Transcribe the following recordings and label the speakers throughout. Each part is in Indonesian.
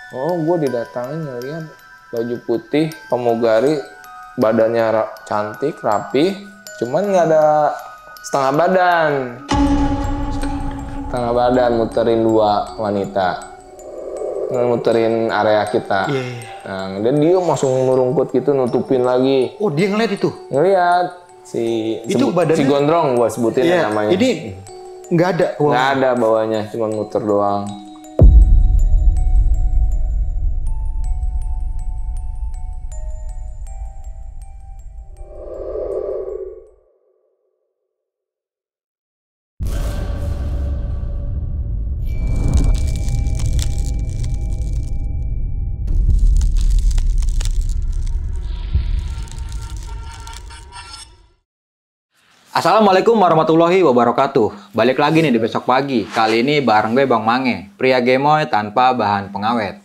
Speaker 1: Oh, gue didatangin ngeliat baju putih, pramugari, badannya cantik, rapi, cuman nggak ada setengah badan. Setengah badan muterin dua wanita, muterin area kita. Nah, dan dia langsung merungkut gitu, nutupin lagi.
Speaker 2: Oh, dia ngeliat itu?
Speaker 1: Ngeliat si
Speaker 2: itu badannya...
Speaker 1: si gondrong, gua sebutin namanya.
Speaker 2: Ini nggak ada?
Speaker 1: Nggak ada bawahnya, cuma muter doang.
Speaker 2: Assalamualaikum warahmatullahi wabarakatuh. Balik lagi nih di Besok Pagi. Kali ini bareng gue Bang Mange, pria gemoy tanpa bahan pengawet.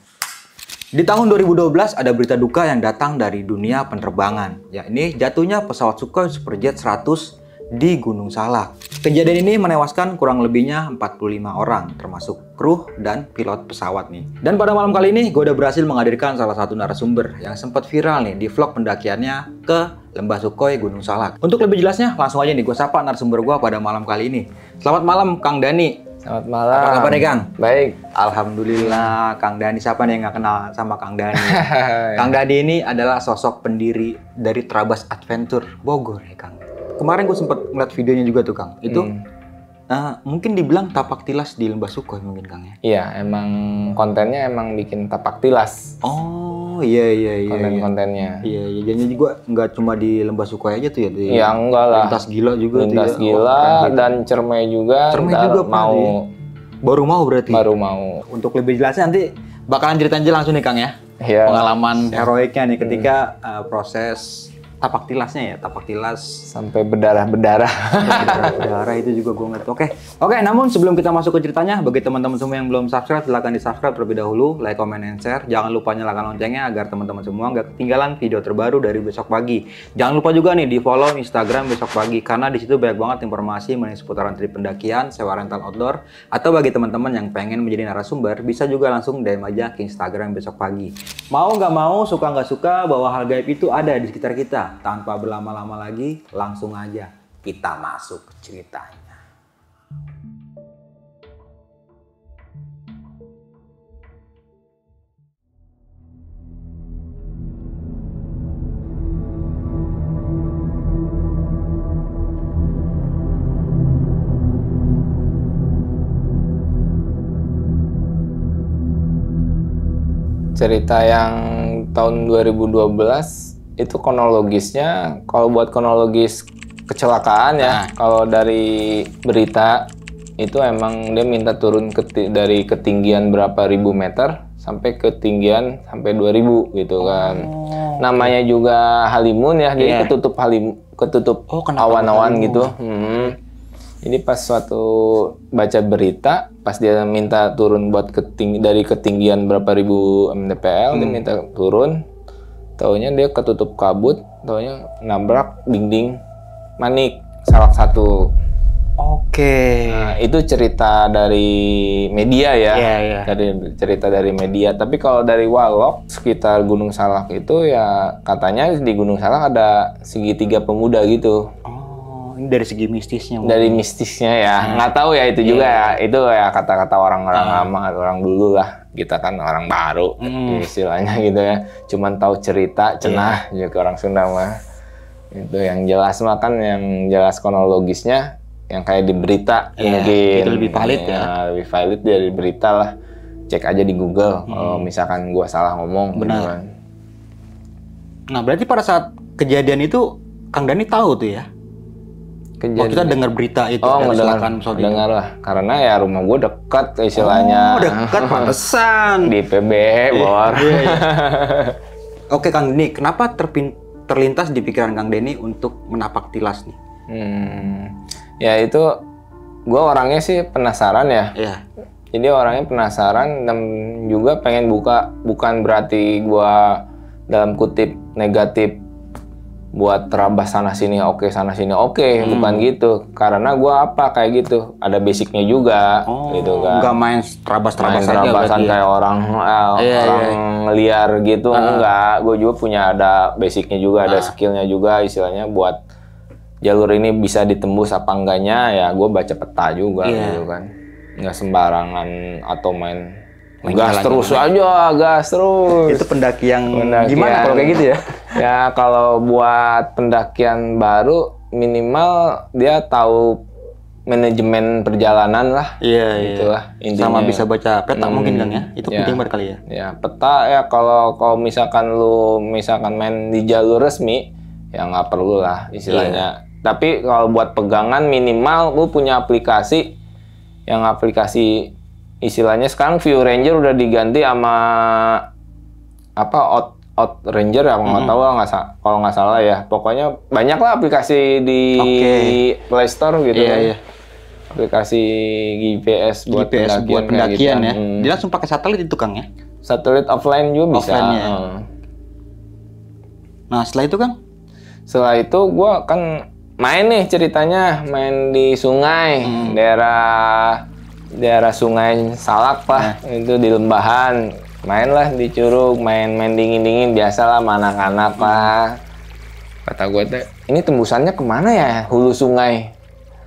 Speaker 2: Di tahun 2012 ada berita duka yang datang dari dunia penerbangan. Ya, ini jatuhnya pesawat Sukhoi Superjet 100 di Gunung Salak. Kejadian ini menewaskan kurang lebihnya 45 orang, termasuk kru dan pilot pesawat nih. Dan pada malam kali ini gue udah berhasil menghadirkan salah satu narasumber yang sempat viral nih di vlog pendakiannya ke Lembah Sukhoi Gunung Salak. Untuk lebih jelasnya langsung aja nih gue sapa narasumber gue pada malam kali ini. Selamat malam Kang Dani.
Speaker 1: Selamat malam.
Speaker 2: Apa kabar nih Kang?
Speaker 1: Baik.
Speaker 2: Alhamdulillah. Kang Dani, siapa nih yang nggak kenal sama Kang Dani? Kang Dani ini adalah sosok pendiri dari Trabas Adventure Bogor ya Kang. Kemarin gue sempat ngeliat videonya juga tuh Kang. Itu mungkin dibilang tapak tilas di Lembah Sukhoi mungkin Kang ya?
Speaker 1: Iya, emang kontennya emang bikin tapak tilas.
Speaker 2: Oh iya.
Speaker 1: Konten-kontennya.
Speaker 2: Iya, jadinya juga nggak cuma di Lembah Sukhoi aja tuh ya?
Speaker 1: Iya, enggak lah.
Speaker 2: Lintas Gila juga
Speaker 1: Lintas
Speaker 2: tuh ya?
Speaker 1: Gila dan Cermai juga.
Speaker 2: Cermai juga
Speaker 1: mau.
Speaker 2: Ya? Baru mau berarti?
Speaker 1: Baru mau.
Speaker 2: Untuk lebih jelasnya nanti bakalan ceritain aja langsung nih Kang ya?
Speaker 1: Iya.
Speaker 2: Pengalaman heroiknya nih ketika proses tapak tilasnya ya, tapak tilas
Speaker 1: sampai berdarah-berdarah.
Speaker 2: Berdarah itu juga gue ngeliat. Oke, namun sebelum kita masuk ke ceritanya, bagi teman-teman semua yang belum subscribe, silahkan di-subscribe terlebih dahulu, like, comment, and share. Jangan lupa nyalakan loncengnya agar teman-teman semua nggak ketinggalan video terbaru dari Besok Pagi. Jangan lupa juga nih di-follow Instagram Besok Pagi, karena di situ banyak banget informasi mengenai seputaran trip pendakian, sewa rental outdoor, atau bagi teman-teman yang pengen menjadi narasumber, bisa juga langsung DM aja ke Instagram Besok Pagi. Mau nggak mau, suka nggak suka, bahwa hal gaib itu ada di sekitar kita. Tanpa berlama-lama lagi, langsung aja kita masuk ke ceritanya.
Speaker 1: Cerita yang tahun 2012 itu kronologisnya, kalau buat kronologis kecelakaan ya, kalau dari berita itu emang dia minta turun dari ketinggian berapa ribu meter sampai ketinggian sampai 2000 gitu kan. Namanya juga halimun ya, jadi ketutup awan-awan gitu. Jadi pas suatu baca berita, pas dia minta turun buat dari ketinggian berapa ribu mdpl, dia minta turun. Taunya dia ketutup kabut, taunya nabrak dinding Manik Salak 1.
Speaker 2: Oke.
Speaker 1: Nah, itu cerita dari media ya.
Speaker 2: Iya.
Speaker 1: Cerita dari media. Tapi kalau dari Walok sekitar Gunung Salak itu ya katanya di Gunung Salak ada segitiga pemuda gitu.
Speaker 2: Oh, ini dari segi mistisnya.
Speaker 1: Dari mistisnya ya. Nggak tahu ya itu juga ya. Itu ya kata-kata orang-orang lama, orang dulu lah. Kita kan orang baru istilahnya gitu ya, cuman tahu cerita cenah juga orang Sunda mah. Itu yang jelas mah kan, yang jelas kronologisnya yang kayak di berita mungkin
Speaker 2: itu lebih valid ya,
Speaker 1: lebih valid dari berita lah. Cek aja di Google kalau misalkan gua salah ngomong.
Speaker 2: Benar.
Speaker 1: Gitu kan.
Speaker 2: Nah berarti pada saat kejadian itu Kang Dani tahu tuh ya? Kita dengar berita itu,
Speaker 1: dengar lah, karena ya rumah gue dekat istilahnya.
Speaker 2: Oh, dekat, pantesan.
Speaker 1: Di PB, Bor.
Speaker 2: Oke Kang Dani, kenapa terlintas di pikiran Kang Dani untuk menapak tilas nih?
Speaker 1: Ya itu, gue orangnya sih penasaran ya.
Speaker 2: Iya.
Speaker 1: Jadi orangnya penasaran dan juga pengen buka, bukan berarti gue dalam kutip negatif buat terabas sana sini oke, bukan gitu. Karena gua kayak gitu, ada basicnya juga gitu kan.
Speaker 2: Nggak main
Speaker 1: terabasan kayak orang liar gitu, enggak. Gue juga punya ada basicnya juga, ada skillnya juga, istilahnya buat jalur ini bisa ditembus apa enggaknya ya. Gue baca peta juga gitu kan, nggak sembarangan atau main gas terus.
Speaker 2: Itu pendaki yang gimana kalau kayak gitu ya?
Speaker 1: Ya kalau buat pendakian baru minimal dia tahu manajemen perjalanan lah.
Speaker 2: Gitu
Speaker 1: lah intinya.
Speaker 2: Sama bisa baca peta mungkin kan ya? Itu penting banget kali ya?
Speaker 1: Ya peta ya, kalau misalkan lu main di jalur resmi ya nggak perlu lah istilahnya. Tapi kalau buat pegangan minimal lu punya aplikasi istilahnya sekarang View Ranger udah diganti sama Out Ranger ya, nggak tahu kalau nggak salah ya. Pokoknya banyak lah aplikasi di Play Store gitu kan. Aplikasi GPS buat
Speaker 2: pendakian ya. Dia langsung pakai satelit itu Kang ya?
Speaker 1: Satelit offline juga bisa.
Speaker 2: Nah setelah itu Kang?
Speaker 1: Setelah itu gue kan main nih ceritanya, main di sungai, daerah Sungai Salak lah, itu di Lembahan. Main lah di Curug, main dingin-dingin biasalah sama anak-anak lah. Kata gue teh, ini tembusannya kemana ya hulu sungai?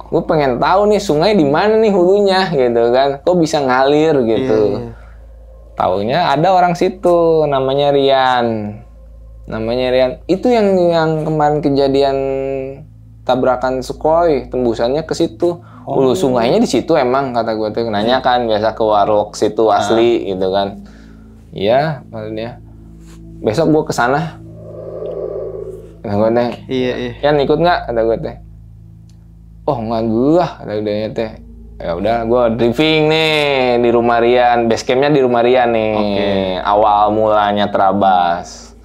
Speaker 1: Gue pengen tahu nih sungai di mana nih hulunya gitu kan, kok bisa ngalir gitu. Taunya ada orang situ namanya Rian. Itu yang kemarin kejadian tabrakan Sukhoi, tembusannya ke situ. Hulu sungainya di situ emang, kata gue tuh. Nanya kan biasa ke warlock situ asli gitu kan. Iya, maksudnya. Besok gue kesana. Kata gue teh. Yan ikut nggak? Kata gue teh. Oh nggak gua, kata dia teh. Ya udah, gue driving nih di rumah Rian. Base campnya di rumah Rian nih. Awal mulanya terabas.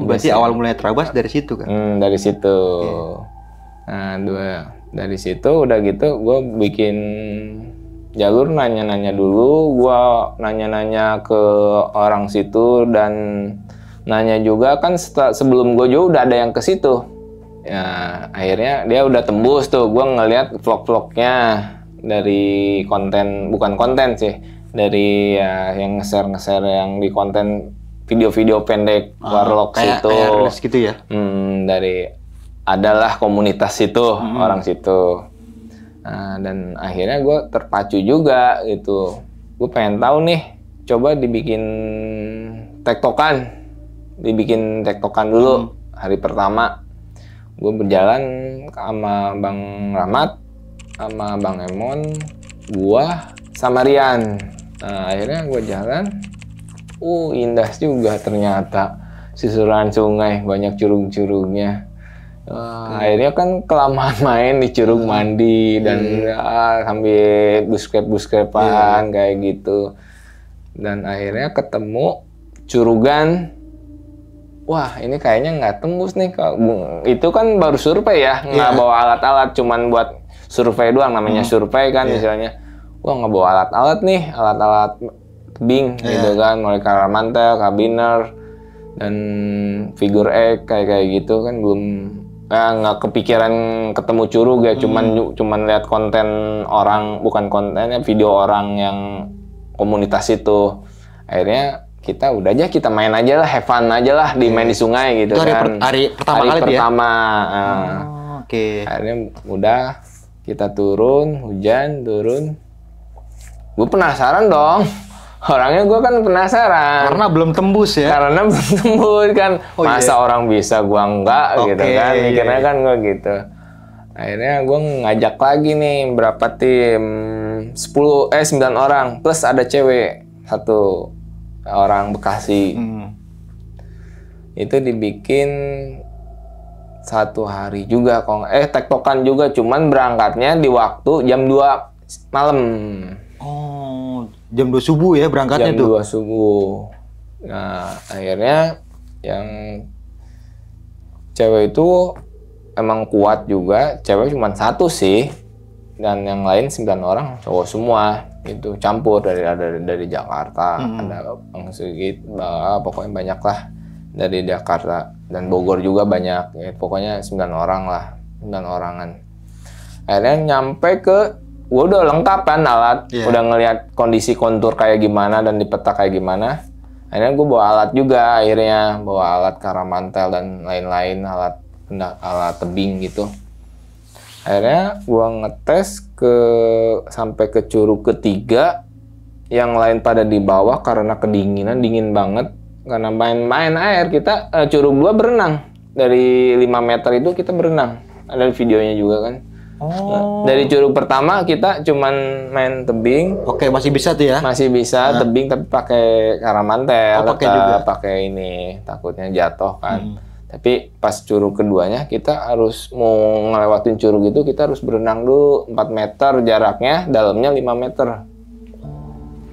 Speaker 2: Berarti awal mulanya terabas dari situ kan?
Speaker 1: Dari situ. Nah, dari situ udah gitu gue bikin jalur, nanya-nanya dulu. Gue nanya-nanya ke orang situ dan nanya juga kan sebelum gue juga udah ada yang ke situ. Ya akhirnya dia udah tembus tuh. Gue ngeliat vlog-vlognya dari bukan konten sih, dari yang nge-share yang di konten video-video pendek warlock situ.
Speaker 2: Kayak gitu ya?
Speaker 1: Adalah komunitas situ, orang situ. Nah, dan akhirnya gue terpacu juga gitu. Gue pengen tahu nih, coba dibikin tektokan dulu hari pertama. Gue berjalan sama Bang Rahmat, sama Bang Emon, gue sama Rian. Nah, akhirnya gue jalan. Indah juga ternyata susuran sungai, banyak curug-curugnya. Akhirnya kan kelamaan main di curug, mandi dan sambil buskep-buskepan kayak gitu. Dan akhirnya ketemu curugan. Wah, ini kayaknya nggak tembus nih. Itu kan baru survei ya, nggak bawa alat-alat, cuman buat survei doang, namanya survei kan misalnya. Wah, nggak bawa alat-alat nih, alat-alat tebing gitu kan, mulai mantel, kabiner, dan figure eight kayak gitu kan belum. Nggak kepikiran ketemu curug ya, cuman lihat konten orang, bukan kontennya, video orang yang komunitas itu. Akhirnya kita main aja lah, have fun aja lah, main di sungai gitu.
Speaker 2: Itu
Speaker 1: kan.
Speaker 2: Hari pertama.
Speaker 1: Akhirnya udah kita hujan turun. Gue penasaran dong. Orangnya gue kan penasaran.
Speaker 2: Karena belum tembus ya?
Speaker 1: Karena belum tembus kan. Masa orang bisa, gue enggak gitu kan. Mikirnya kan gue gitu. Akhirnya gue ngajak lagi nih berapa tim. 9 orang. Plus ada cewek. 1 orang Bekasi. Itu dibikin 1 hari juga. Tektokan juga. Cuman berangkatnya di waktu jam 2 malam.
Speaker 2: Jam 2 subuh ya berangkatnya tuh?
Speaker 1: Jam 2 subuh. Nah, akhirnya yang cewek itu emang kuat juga. Cewek cuma 1 sih. Dan yang lain 9 orang cowok semua. Itu campur dari Jakarta. Ada Bang Sigit, pokoknya banyak lah. dari Jakarta dan Bogor juga banyak, ya, pokoknya 9 orang lah, 9 orangan. Akhirnya nyampe gue udah lengkap kan alat, udah ngelihat kondisi kontur kayak gimana dan di peta kayak gimana. Akhirnya gue bawa alat juga, akhirnya bawa alat karamantel dan lain-lain, alat tebing gitu. Akhirnya gue ngetes sampai ke curug ketiga, yang lain pada di bawah karena kedinginan, dingin banget. Karena main air, kita curug 2 berenang. Dari 5 meter itu kita berenang. Ada videonya juga kan.
Speaker 2: Oh.
Speaker 1: Dari curug pertama kita cuman main tebing.
Speaker 2: Oke, masih bisa tuh ya?
Speaker 1: Masih bisa tebing tapi pakai karamantel.
Speaker 2: Pakai juga.
Speaker 1: Pakai ini, takutnya jatuh kan. Tapi pas curug keduanya kita harus mau ngelewatin curug itu kita harus berenang dulu 4 meter jaraknya, dalamnya 5 meter.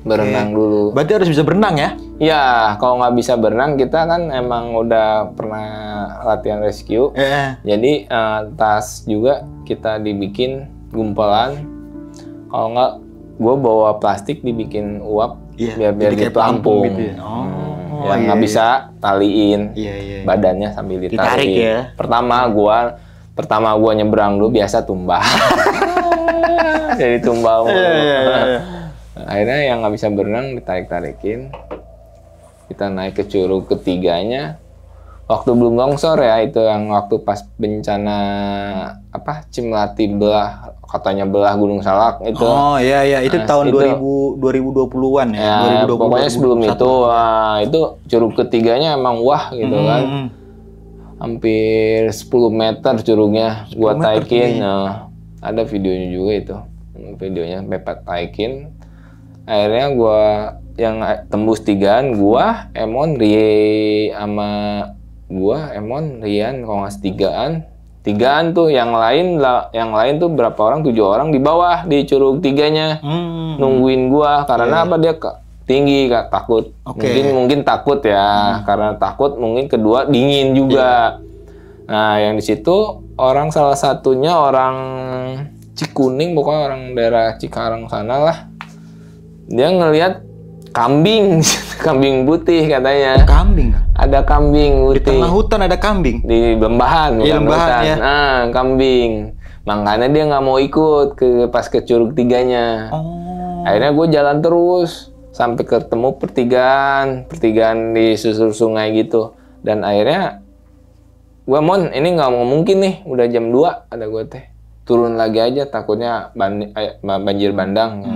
Speaker 1: Berenang dulu.
Speaker 2: Berarti harus bisa berenang ya?
Speaker 1: Ya, kalau nggak bisa berenang kita kan emang udah pernah latihan rescue. Jadi tas juga kita dibikin gumpelan. Kalau nggak, gue bawa plastik dibikin uap biar dipelampung. Gitu ya? Yang nggak bisa taliin badannya sambil ditarik ya. Pertama gua nyebrang dulu biasa tumbang. Jadi tumbang. Akhirnya yang nggak bisa berenang ditarik-tarikin. Kita naik ke curug ketiganya. Waktu belum longsor ya, itu yang waktu pas bencana Cimlati katanya belah Gunung Salak itu.
Speaker 2: Oh iya itu tahun 2020-an ya. 2020,
Speaker 1: pokoknya sebelum itu itu curug ketiganya emang wah gitu kan. Hampir 10 meter curugnya gua taikin. Ada videonya juga itu. Videonya Bepat taikin. Akhirnya gua yang tembus 3-an, gua Emon Rian kalau nggak 3-an tuh, yang lain tuh berapa orang, 7 orang di bawah di curug 3-nya nungguin gua karena apa, dia tinggi Kak, takut. Mungkin takut ya, karena takut, mungkin kedua dingin juga. Nah, yang di situ salah satunya orang Cikuning, pokoknya orang daerah Cikarang sana lah. Dia ngelihat kambing, kambing putih katanya.
Speaker 2: Kambing?
Speaker 1: Ada kambing putih.
Speaker 2: Di tengah hutan ada kambing?
Speaker 1: Di lembahan, hutan. Ya. Nah, kambing. Makanya dia nggak mau ikut pas ke curug 3-nya. Akhirnya gue jalan terus sampai ketemu pertigaan di susur sungai gitu. Dan akhirnya gue ini nggak mungkin nih, udah jam 2 ada gue teh. Turun lagi aja, takutnya banjir bandang.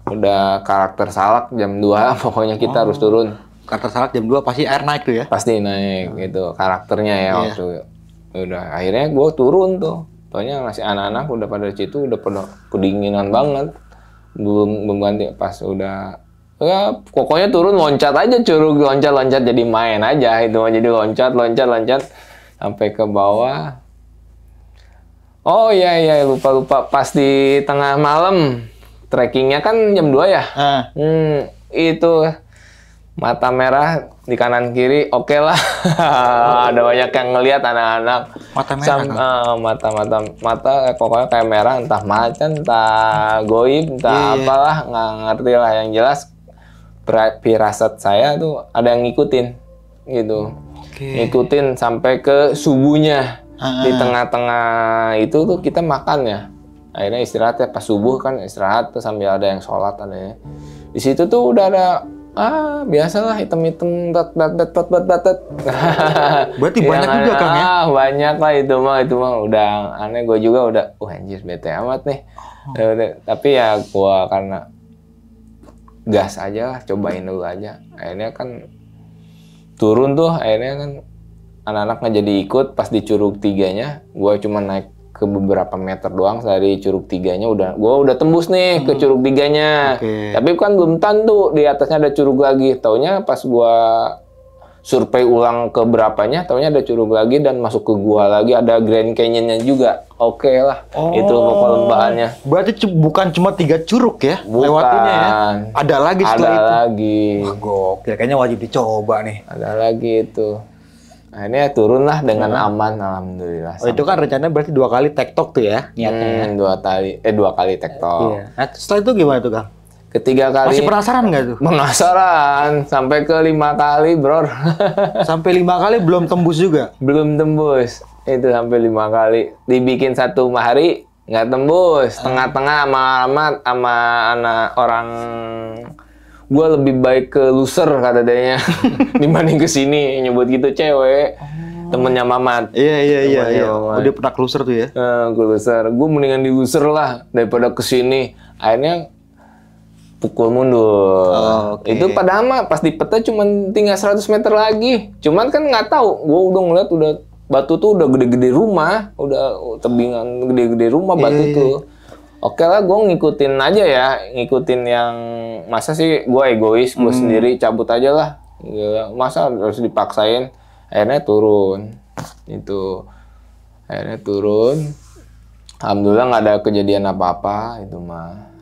Speaker 1: Udah karakter Salak jam 2, pokoknya kita harus turun.
Speaker 2: Karakter Salak jam 2 pasti air naik tuh ya?
Speaker 1: Pasti naik gitu, karakternya ya waktu. Udah, akhirnya gue turun tuh. Soalnya masih anak-anak udah pada situ, udah pada kedinginan banget. Belum ganti, pas udah ya pokoknya turun loncat aja curug, loncat jadi main aja itu, jadi loncat sampai ke bawah. Oh iya lupa pas di tengah malam. Trekkingnya kan jam 2 ya? Itu mata merah di kanan kiri, oke lah. Ada banyak yang ngelihat anak-anak.
Speaker 2: Mata merah?
Speaker 1: Mata pokoknya kayak merah, entah macan, entah goib, entah apalah, nggak ngerti lah. Yang jelas firasat saya tuh ada yang ngikutin gitu. Ngikutin sampai ke subuhnya. Di tengah-tengah itu tuh kita makan ya. Akhirnya istirahat ya, pas subuh kan istirahat tuh sambil ada yang sholat adanya. Di situ tuh udah ada biasalah hitam-hitam batet.
Speaker 2: Berarti banyak juga Kang ya?
Speaker 1: Banyak lah itu mah udah aneh, gue juga udah anjir bete amat nih. Tapi ya gue karena gas aja lah, cobain dulu aja. Akhirnya kan turun tuh, akhirnya kan anak-anak nggak jadi ikut. Pas di curug 3-nya gue cuma naik ke beberapa meter doang. Dari curug 3-nya gue udah tembus nih ke curug 3-nya. Tapi kan belum tentu di atasnya ada curug lagi. Taunya pas gue survei ulang ke berapanya, taunya ada curug lagi dan masuk ke gua lagi, ada Grand Canyon-nya juga. Oke lah, itu pokok lembahannya.
Speaker 2: Berarti bukan cuma 3 curug ya lewatinnya ya? Ada lagi setelah itu?
Speaker 1: Ada lagi.
Speaker 2: Wah, gokil, kayaknya wajib dicoba nih.
Speaker 1: Ada lagi itu. Akhirnya turunlah dengan aman, alhamdulillah.
Speaker 2: Oh, itu kan rencananya berarti 2 kali tektok tuh ya niatnya?
Speaker 1: 2 kali tektok.
Speaker 2: Iya. Nah, setelah itu gimana tuh Kang?
Speaker 1: Ketiga kali.
Speaker 2: Masih penasaran nggak tuh?
Speaker 1: Penasaran. Sampai ke 5 kali, bro.
Speaker 2: Sampai 5 kali belum tembus juga?
Speaker 1: Belum tembus. Itu sampai 5 kali. Dibikin 1 hari, nggak tembus. Tengah-tengah sama anak orang. Gue lebih baik ke loser, kata dia. Dibanding ke sini. Nyebut gitu cewek. Temennya Mamat.
Speaker 2: Iya. Oh, dia pernah loser tuh ya?
Speaker 1: Gue loser. Gue mendingan di loser lah. Daripada ke sini. Akhirnya pukul mundur. Itu padahal mah pas di peta cuma tinggal 100 meter lagi. Cuman kan nggak tahu. Gue udah ngeliat batu tuh udah gede-gede rumah, udah tebingan gede-gede rumah batu tuh. Oke lah, gue ngikutin aja ya, ngikutin yang masa sih gue egois, gue sendiri cabut aja lah. Gila, masa harus dipaksain? Akhirnya turun. Itu akhirnya turun. Alhamdulillah nggak ada kejadian apa-apa itu mah.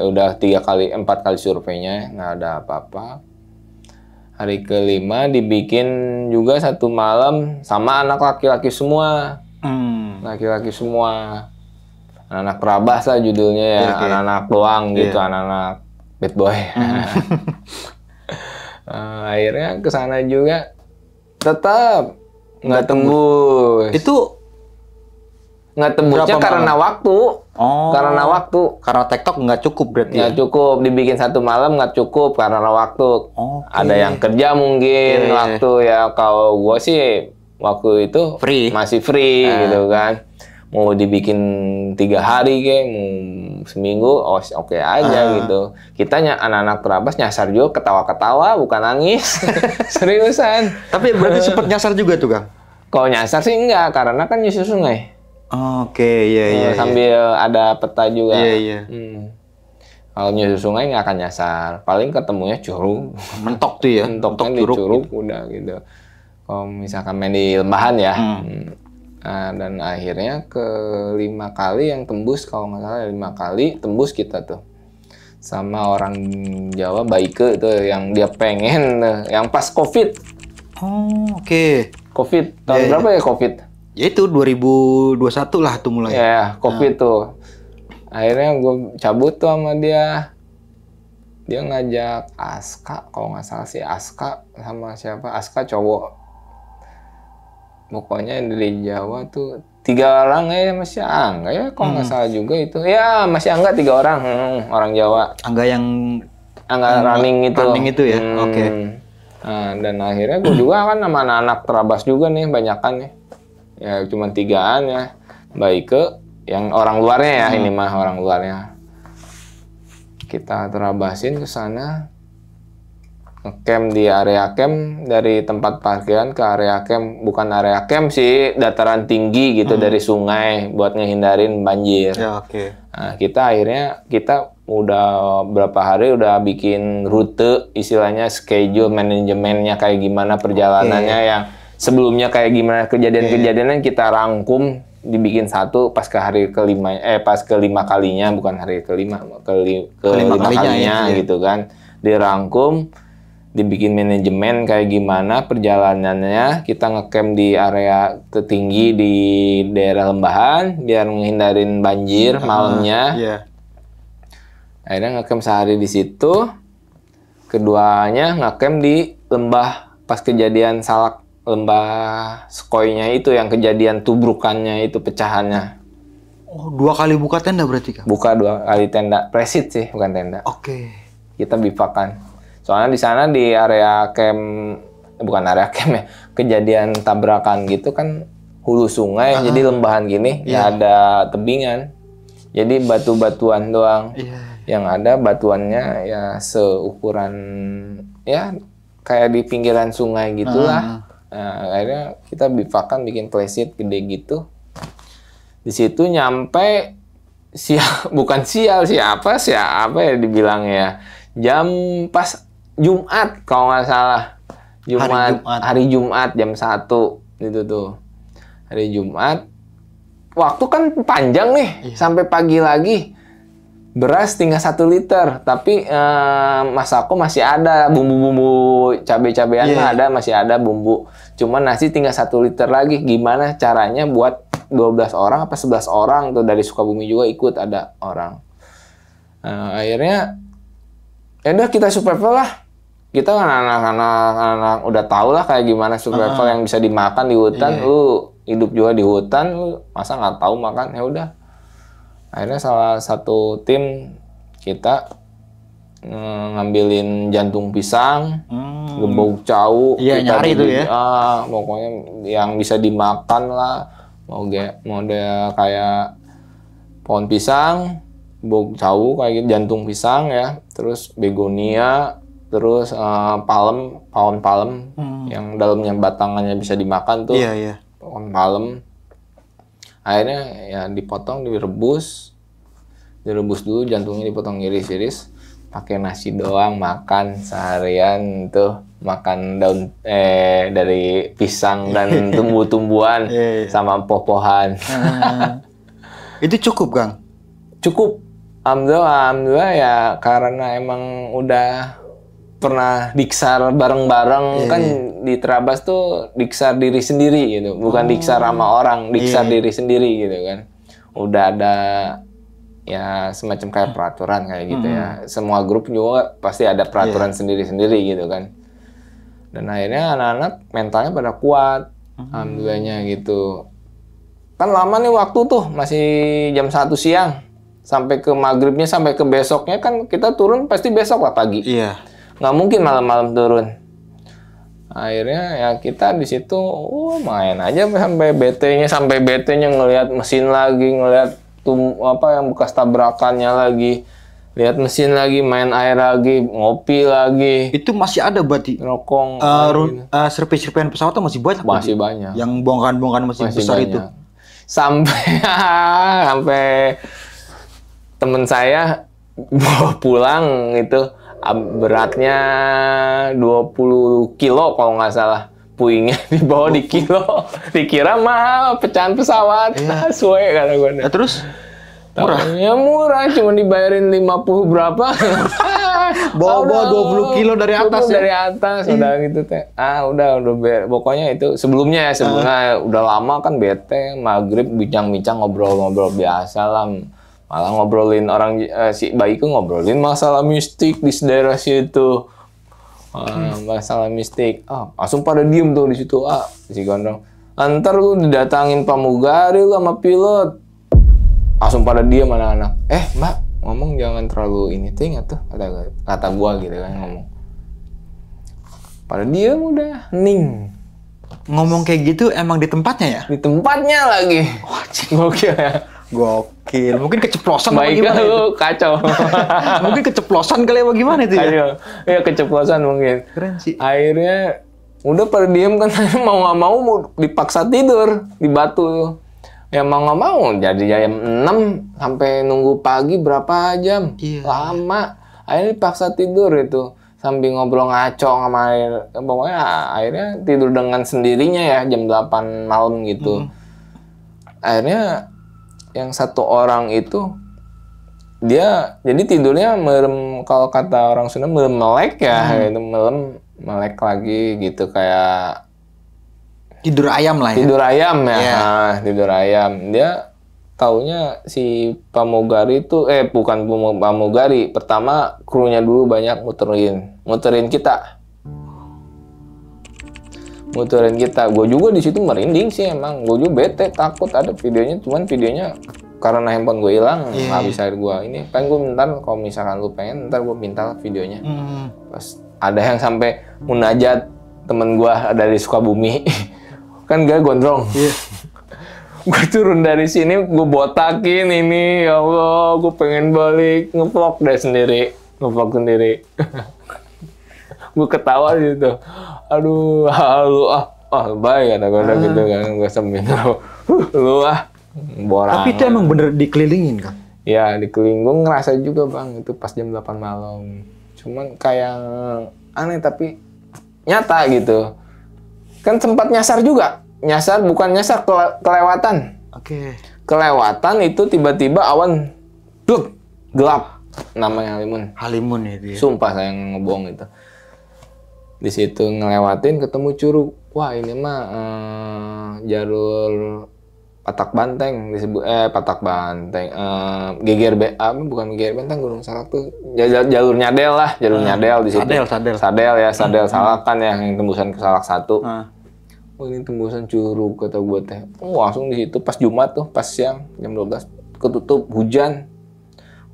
Speaker 1: Udah 4 kali surveinya nggak ada apa-apa. Hari kelima dibikin juga 1 malam sama anak laki-laki semua. Laki-laki semua. Anak Rabas lah judulnya ya. Anak-anak doang gitu, anak-anak bad boy. Akhirnya kesana juga tetap nggak tembus.
Speaker 2: Itu
Speaker 1: nggak tembusnya karena waktu. Karena waktu.
Speaker 2: Karena TikTok nggak cukup berarti.
Speaker 1: Nggak cukup, dibikin 1 malam nggak cukup karena waktu. Ada yang kerja mungkin waktu ya. Kalau gue sih waktu itu masih free gitu kan. Mau dibikin 3 hari kayak, mau seminggu, oke aja gitu. Kita anak-anak Terabas nyasar juga, ketawa-ketawa bukan nangis. Seriusan.
Speaker 2: Tapi berarti sempat nyasar juga tuh Kang?
Speaker 1: Kalau nyasar sih enggak, karena kan nyusur sungai.
Speaker 2: Iya.
Speaker 1: Sambil ada peta juga.
Speaker 2: Iya.
Speaker 1: Kalau nyusur sungai nggak akan nyasar. Paling ketemunya curug.
Speaker 2: Mentok tuh ya?
Speaker 1: Mentoknya di curug gitu. Udah gitu. Kalau misalkan main di lembahan ya. Nah, dan akhirnya ke 5 kali yang tembus, kalau nggak salah 5 kali tembus kita tuh. Sama orang Jawa, Baike itu yang dia pengen, yang pas COVID. COVID. Tahun berapa ya COVID?
Speaker 2: Ya itu 2021 lah tuh mulai.
Speaker 1: Ya, COVID tuh. Akhirnya gue cabut tuh sama dia. Dia ngajak Aska, kalau nggak salah sih Aska sama siapa? Aska cowok. Pokoknya dari Jawa tuh 3 orang ya, masih Angga ya, kalau nggak salah juga itu. Ya, masih Angga 3 orang, orang Jawa.
Speaker 2: Angga
Speaker 1: running itu.
Speaker 2: Running itu ya, oke.
Speaker 1: Nah, dan akhirnya gue juga kan sama anak-anak Terabas juga nih, banyakan nih. Ya, cuma 3-an ya. Baike, yang orang luarnya ya, ini mah orang luarnya. Kita terabasin ke sana. Ngecamp di area camp, dari tempat parkiran ke area camp. Bukan area camp sih, dataran tinggi gitu dari sungai buat ngehindarin banjir.
Speaker 2: Ya, oke.
Speaker 1: Nah, kita udah berapa hari udah bikin rute, istilahnya schedule manajemennya kayak gimana perjalanannya, yang sebelumnya kayak gimana kejadian-kejadiannya kita rangkum, dibikin satu pas ke hari kelima, pas ke 5 kalinya, bukan hari kelima, ke 5 kalinya ya, gitu kan, dirangkum, dibikin manajemen kayak gimana perjalanannya. Kita ngecamp di area tertinggi di daerah Lembahan biar menghindarin banjir malamnya. Akhirnya ngecamp sehari di situ. Keduanya ngecamp di lembah pas kejadian Salak, lembah Skoynya itu, yang kejadian tubrukannya itu, pecahannya.
Speaker 2: Oh, 2 kali buka tenda berarti Kang?
Speaker 1: Buka 2 kali tenda, presit sih, bukan tenda.
Speaker 2: Oke.
Speaker 1: Kita bivakan. Soalnya di sana di area camp, bukan area camp ya, kejadian tabrakan gitu kan, hulu sungai, jadi lembahan gini, nggak ada tebingan. Jadi batu-batuan doang. Yang ada batuannya ya seukuran, ya kayak di pinggiran sungai gitulah. Nah, akhirnya kita bivakan, bikin playset gede gitu. Di situ nyampe bukan sial siapa ya dibilangnya. Jam pas Jumat kalau nggak salah. Hari Jumat jam 1 itu tuh. Hari Jumat. Waktu kan panjang nih, sampai pagi lagi. Beras tinggal 1 liter, tapi masako masih ada, bumbu-bumbu cabai-cabean mah ada, masih ada bumbu. Cuma nasi tinggal 1 liter lagi. Gimana caranya buat 12 orang apa 11 orang tuh, dari Sukabumi juga ikut ada orang. Nah, akhirnya ya udah kita survival lah. Kita kan anak-anak udah tau lah kayak gimana survival yang bisa dimakan di hutan. Lu hidup juga di hutan, lu masa nggak tahu makan? Ya udah. Akhirnya salah satu tim kita ngambilin jantung pisang, gebuk cau.
Speaker 2: Iya,
Speaker 1: kita
Speaker 2: nyari itu ya.
Speaker 1: Pokoknya yang bisa dimakan lah. Mau dia kayak pohon pisang, gebuk cau kayak gitu, jantung pisang ya. Terus begonia. Terus pohon palem yang dalamnya batangannya bisa dimakan tuh.
Speaker 2: Iya.
Speaker 1: Pohon palem. Akhirnya ya dipotong, direbus dulu, jantungnya dipotong iris-iris. Pakai nasi doang makan seharian tuh. Makan daun dari pisang dan tumbuh-tumbuhan sama poh-pohan.
Speaker 2: Itu cukup, Kang?
Speaker 1: Cukup. Alhamdulillah ya karena emang udah pernah diksar bareng-bareng kan di Trabas tuh diksar diri sendiri gitu, bukan diksar sama orang, diksar diri sendiri gitu kan. Udah ada ya semacam kayak peraturan kayak gitu ya. Semua grup juga pasti ada peraturan sendiri-sendiri gitu kan. Dan akhirnya anak-anak mentalnya pada kuat, alhamdulillahnya gitu. Kan lama nih waktu tuh, masih jam 1 siang sampai ke maghribnya, sampai ke besoknya kan kita turun pasti besok lah pagi.
Speaker 2: Iya.
Speaker 1: Nggak mungkin malam-malam turun. Akhirnya ya kita di situ main aja sampai BT-nya ngelihat mesin lagi, ngelihat yang bekas tabrakannya lagi, lihat mesin lagi, main air lagi, ngopi lagi.
Speaker 2: Itu masih ada berarti?
Speaker 1: Rokok.
Speaker 2: Serpihan pesawat masih banyak?
Speaker 1: Masih banyak.
Speaker 2: Yang bongkahan-bongkahan masih besar banyak. Itu?
Speaker 1: Sampai temen saya bawa pulang itu beratnya 20 kilo kalau nggak salah. Puingnya dibawa di kilo. Dikira mah pecahan pesawat. Suwe kata gue.
Speaker 2: Ya, terus?
Speaker 1: Murah? Ya murah, cuma dibayarin 50 berapa.
Speaker 2: Bawa 20 kilo dari atas ya?
Speaker 1: Dari atas, udah gitu teh. Udah pokoknya itu sebelumnya udah lama kan bete, maghrib bincang-bincang ngobrol-ngobrol biasa lah. Malah ngobrolin si bayiku ngobrolin masalah mistik di daerah situ. Masalah mistik. Langsung pada diem tuh di situ. Si Gondrong. Ntar lu didatangin pramugari lu sama pilot. Langsung pada diem anak-anak. Mbak, ngomong jangan terlalu ini tuh kata gua gitu kan ngomong. Pada diem udah hening.
Speaker 2: Ngomong kayak gitu emang di tempatnya ya?
Speaker 1: Di tempatnya lagi. Gokil ya.
Speaker 2: Gokil. Mungkin keceplosan
Speaker 1: apa gimana itu? Kacau.
Speaker 2: Mungkin keceplosan kali apa gimana itu ya?
Speaker 1: Iya keceplosan mungkin.
Speaker 2: Keren sih.
Speaker 1: Akhirnya udah pada diem kan, mau nggak mau dipaksa tidur di batu. Ya mau nggak mau jadi jam 6 sampai nunggu pagi berapa jam. Lama. Akhirnya dipaksa tidur itu. Sambil ngobrol ngaco sama air. Pokoknya akhirnya tidur dengan sendirinya ya jam 8 malam gitu. Akhirnya yang satu orang itu dia jadi tidurnya merem, kalau kata orang Sunda melek ya, gitu, melek lagi gitu kayak
Speaker 2: tidur ayam lah ya.
Speaker 1: Tidur ayam ya. Tidur ayam. Dia taunya si pramugari itu bukan pramugari, pertama krunya dulu banyak muterin kita. Gue juga di situ merinding sih emang. Gue juga bete, takut ada videonya. Cuman videonya karena handphone gue hilang, nggak bisa gue ini. Pengen gue minta kalau misalkan lu pengen, ntar gue minta videonya. Pas ada yang sampai munajat temen gue dari Sukabumi, kan gue gondrong. Gue turun dari sini, gue botakin ini, ya Allah, gue pengen balik ngevlog sendiri. Gue ketawa gitu. Aduh, baik kata gue gitu kan, gue sambil lu borang.
Speaker 2: Tapi itu emang bener dikelilingin kan?
Speaker 1: Ya dikeliling, gue ngerasa juga bang itu pas jam 8 malam. Cuman kayak aneh tapi nyata gitu. Kan sempat nyasar juga, bukan nyasar kelewatan.
Speaker 2: Oke.
Speaker 1: Kelewatan itu tiba-tiba awan gelap, namanya Halimun
Speaker 2: itu ya.
Speaker 1: Sumpah saya ngebohong itu. Di situ ngelewatin ketemu curug. Wah ini mah jalur Patak Banteng disebut Patak Banteng geger bukan geger benteng Gunung Salak tuh jalur Nyadel lah Nyadel di situ. Sadel Salak kan ya yang tembusan ke Salak 1. Oh ini tembusan Curug kata gue teh. Oh langsung di situ pas Jumat tuh pas siang jam 12 ketutup hujan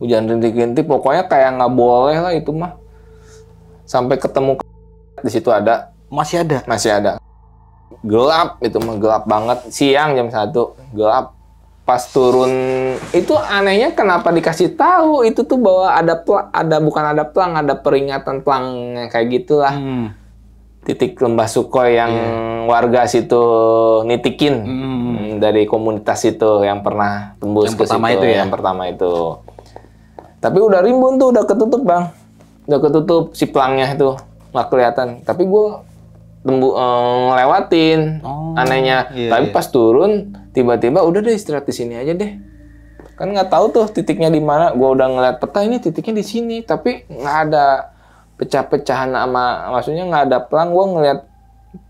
Speaker 1: rintik-rintik pokoknya kayak nggak boleh lah itu mah. Sampai ketemu di situ ada masih ada. Gelap itu mah gelap banget siang jam 1 gelap pas turun itu anehnya kenapa dikasih tahu itu tuh bahwa ada peringatan pelang kayak gitulah titik lembah Sukhoi yang warga situ nitikin dari komunitas itu yang pernah tembus ke situ yang pertama itu tapi udah rimbun tuh udah ketutup bang udah ketutup si pelangnya itu nggak kelihatan tapi gue ngelewatin anehnya tapi pas turun tiba-tiba udah deh istirahat di sini aja deh kan nggak tahu tuh titiknya di mana gue udah ngeliat peta ini titiknya di sini tapi nggak ada pecah-pecahan maksudnya nggak ada pelang gue ngeliat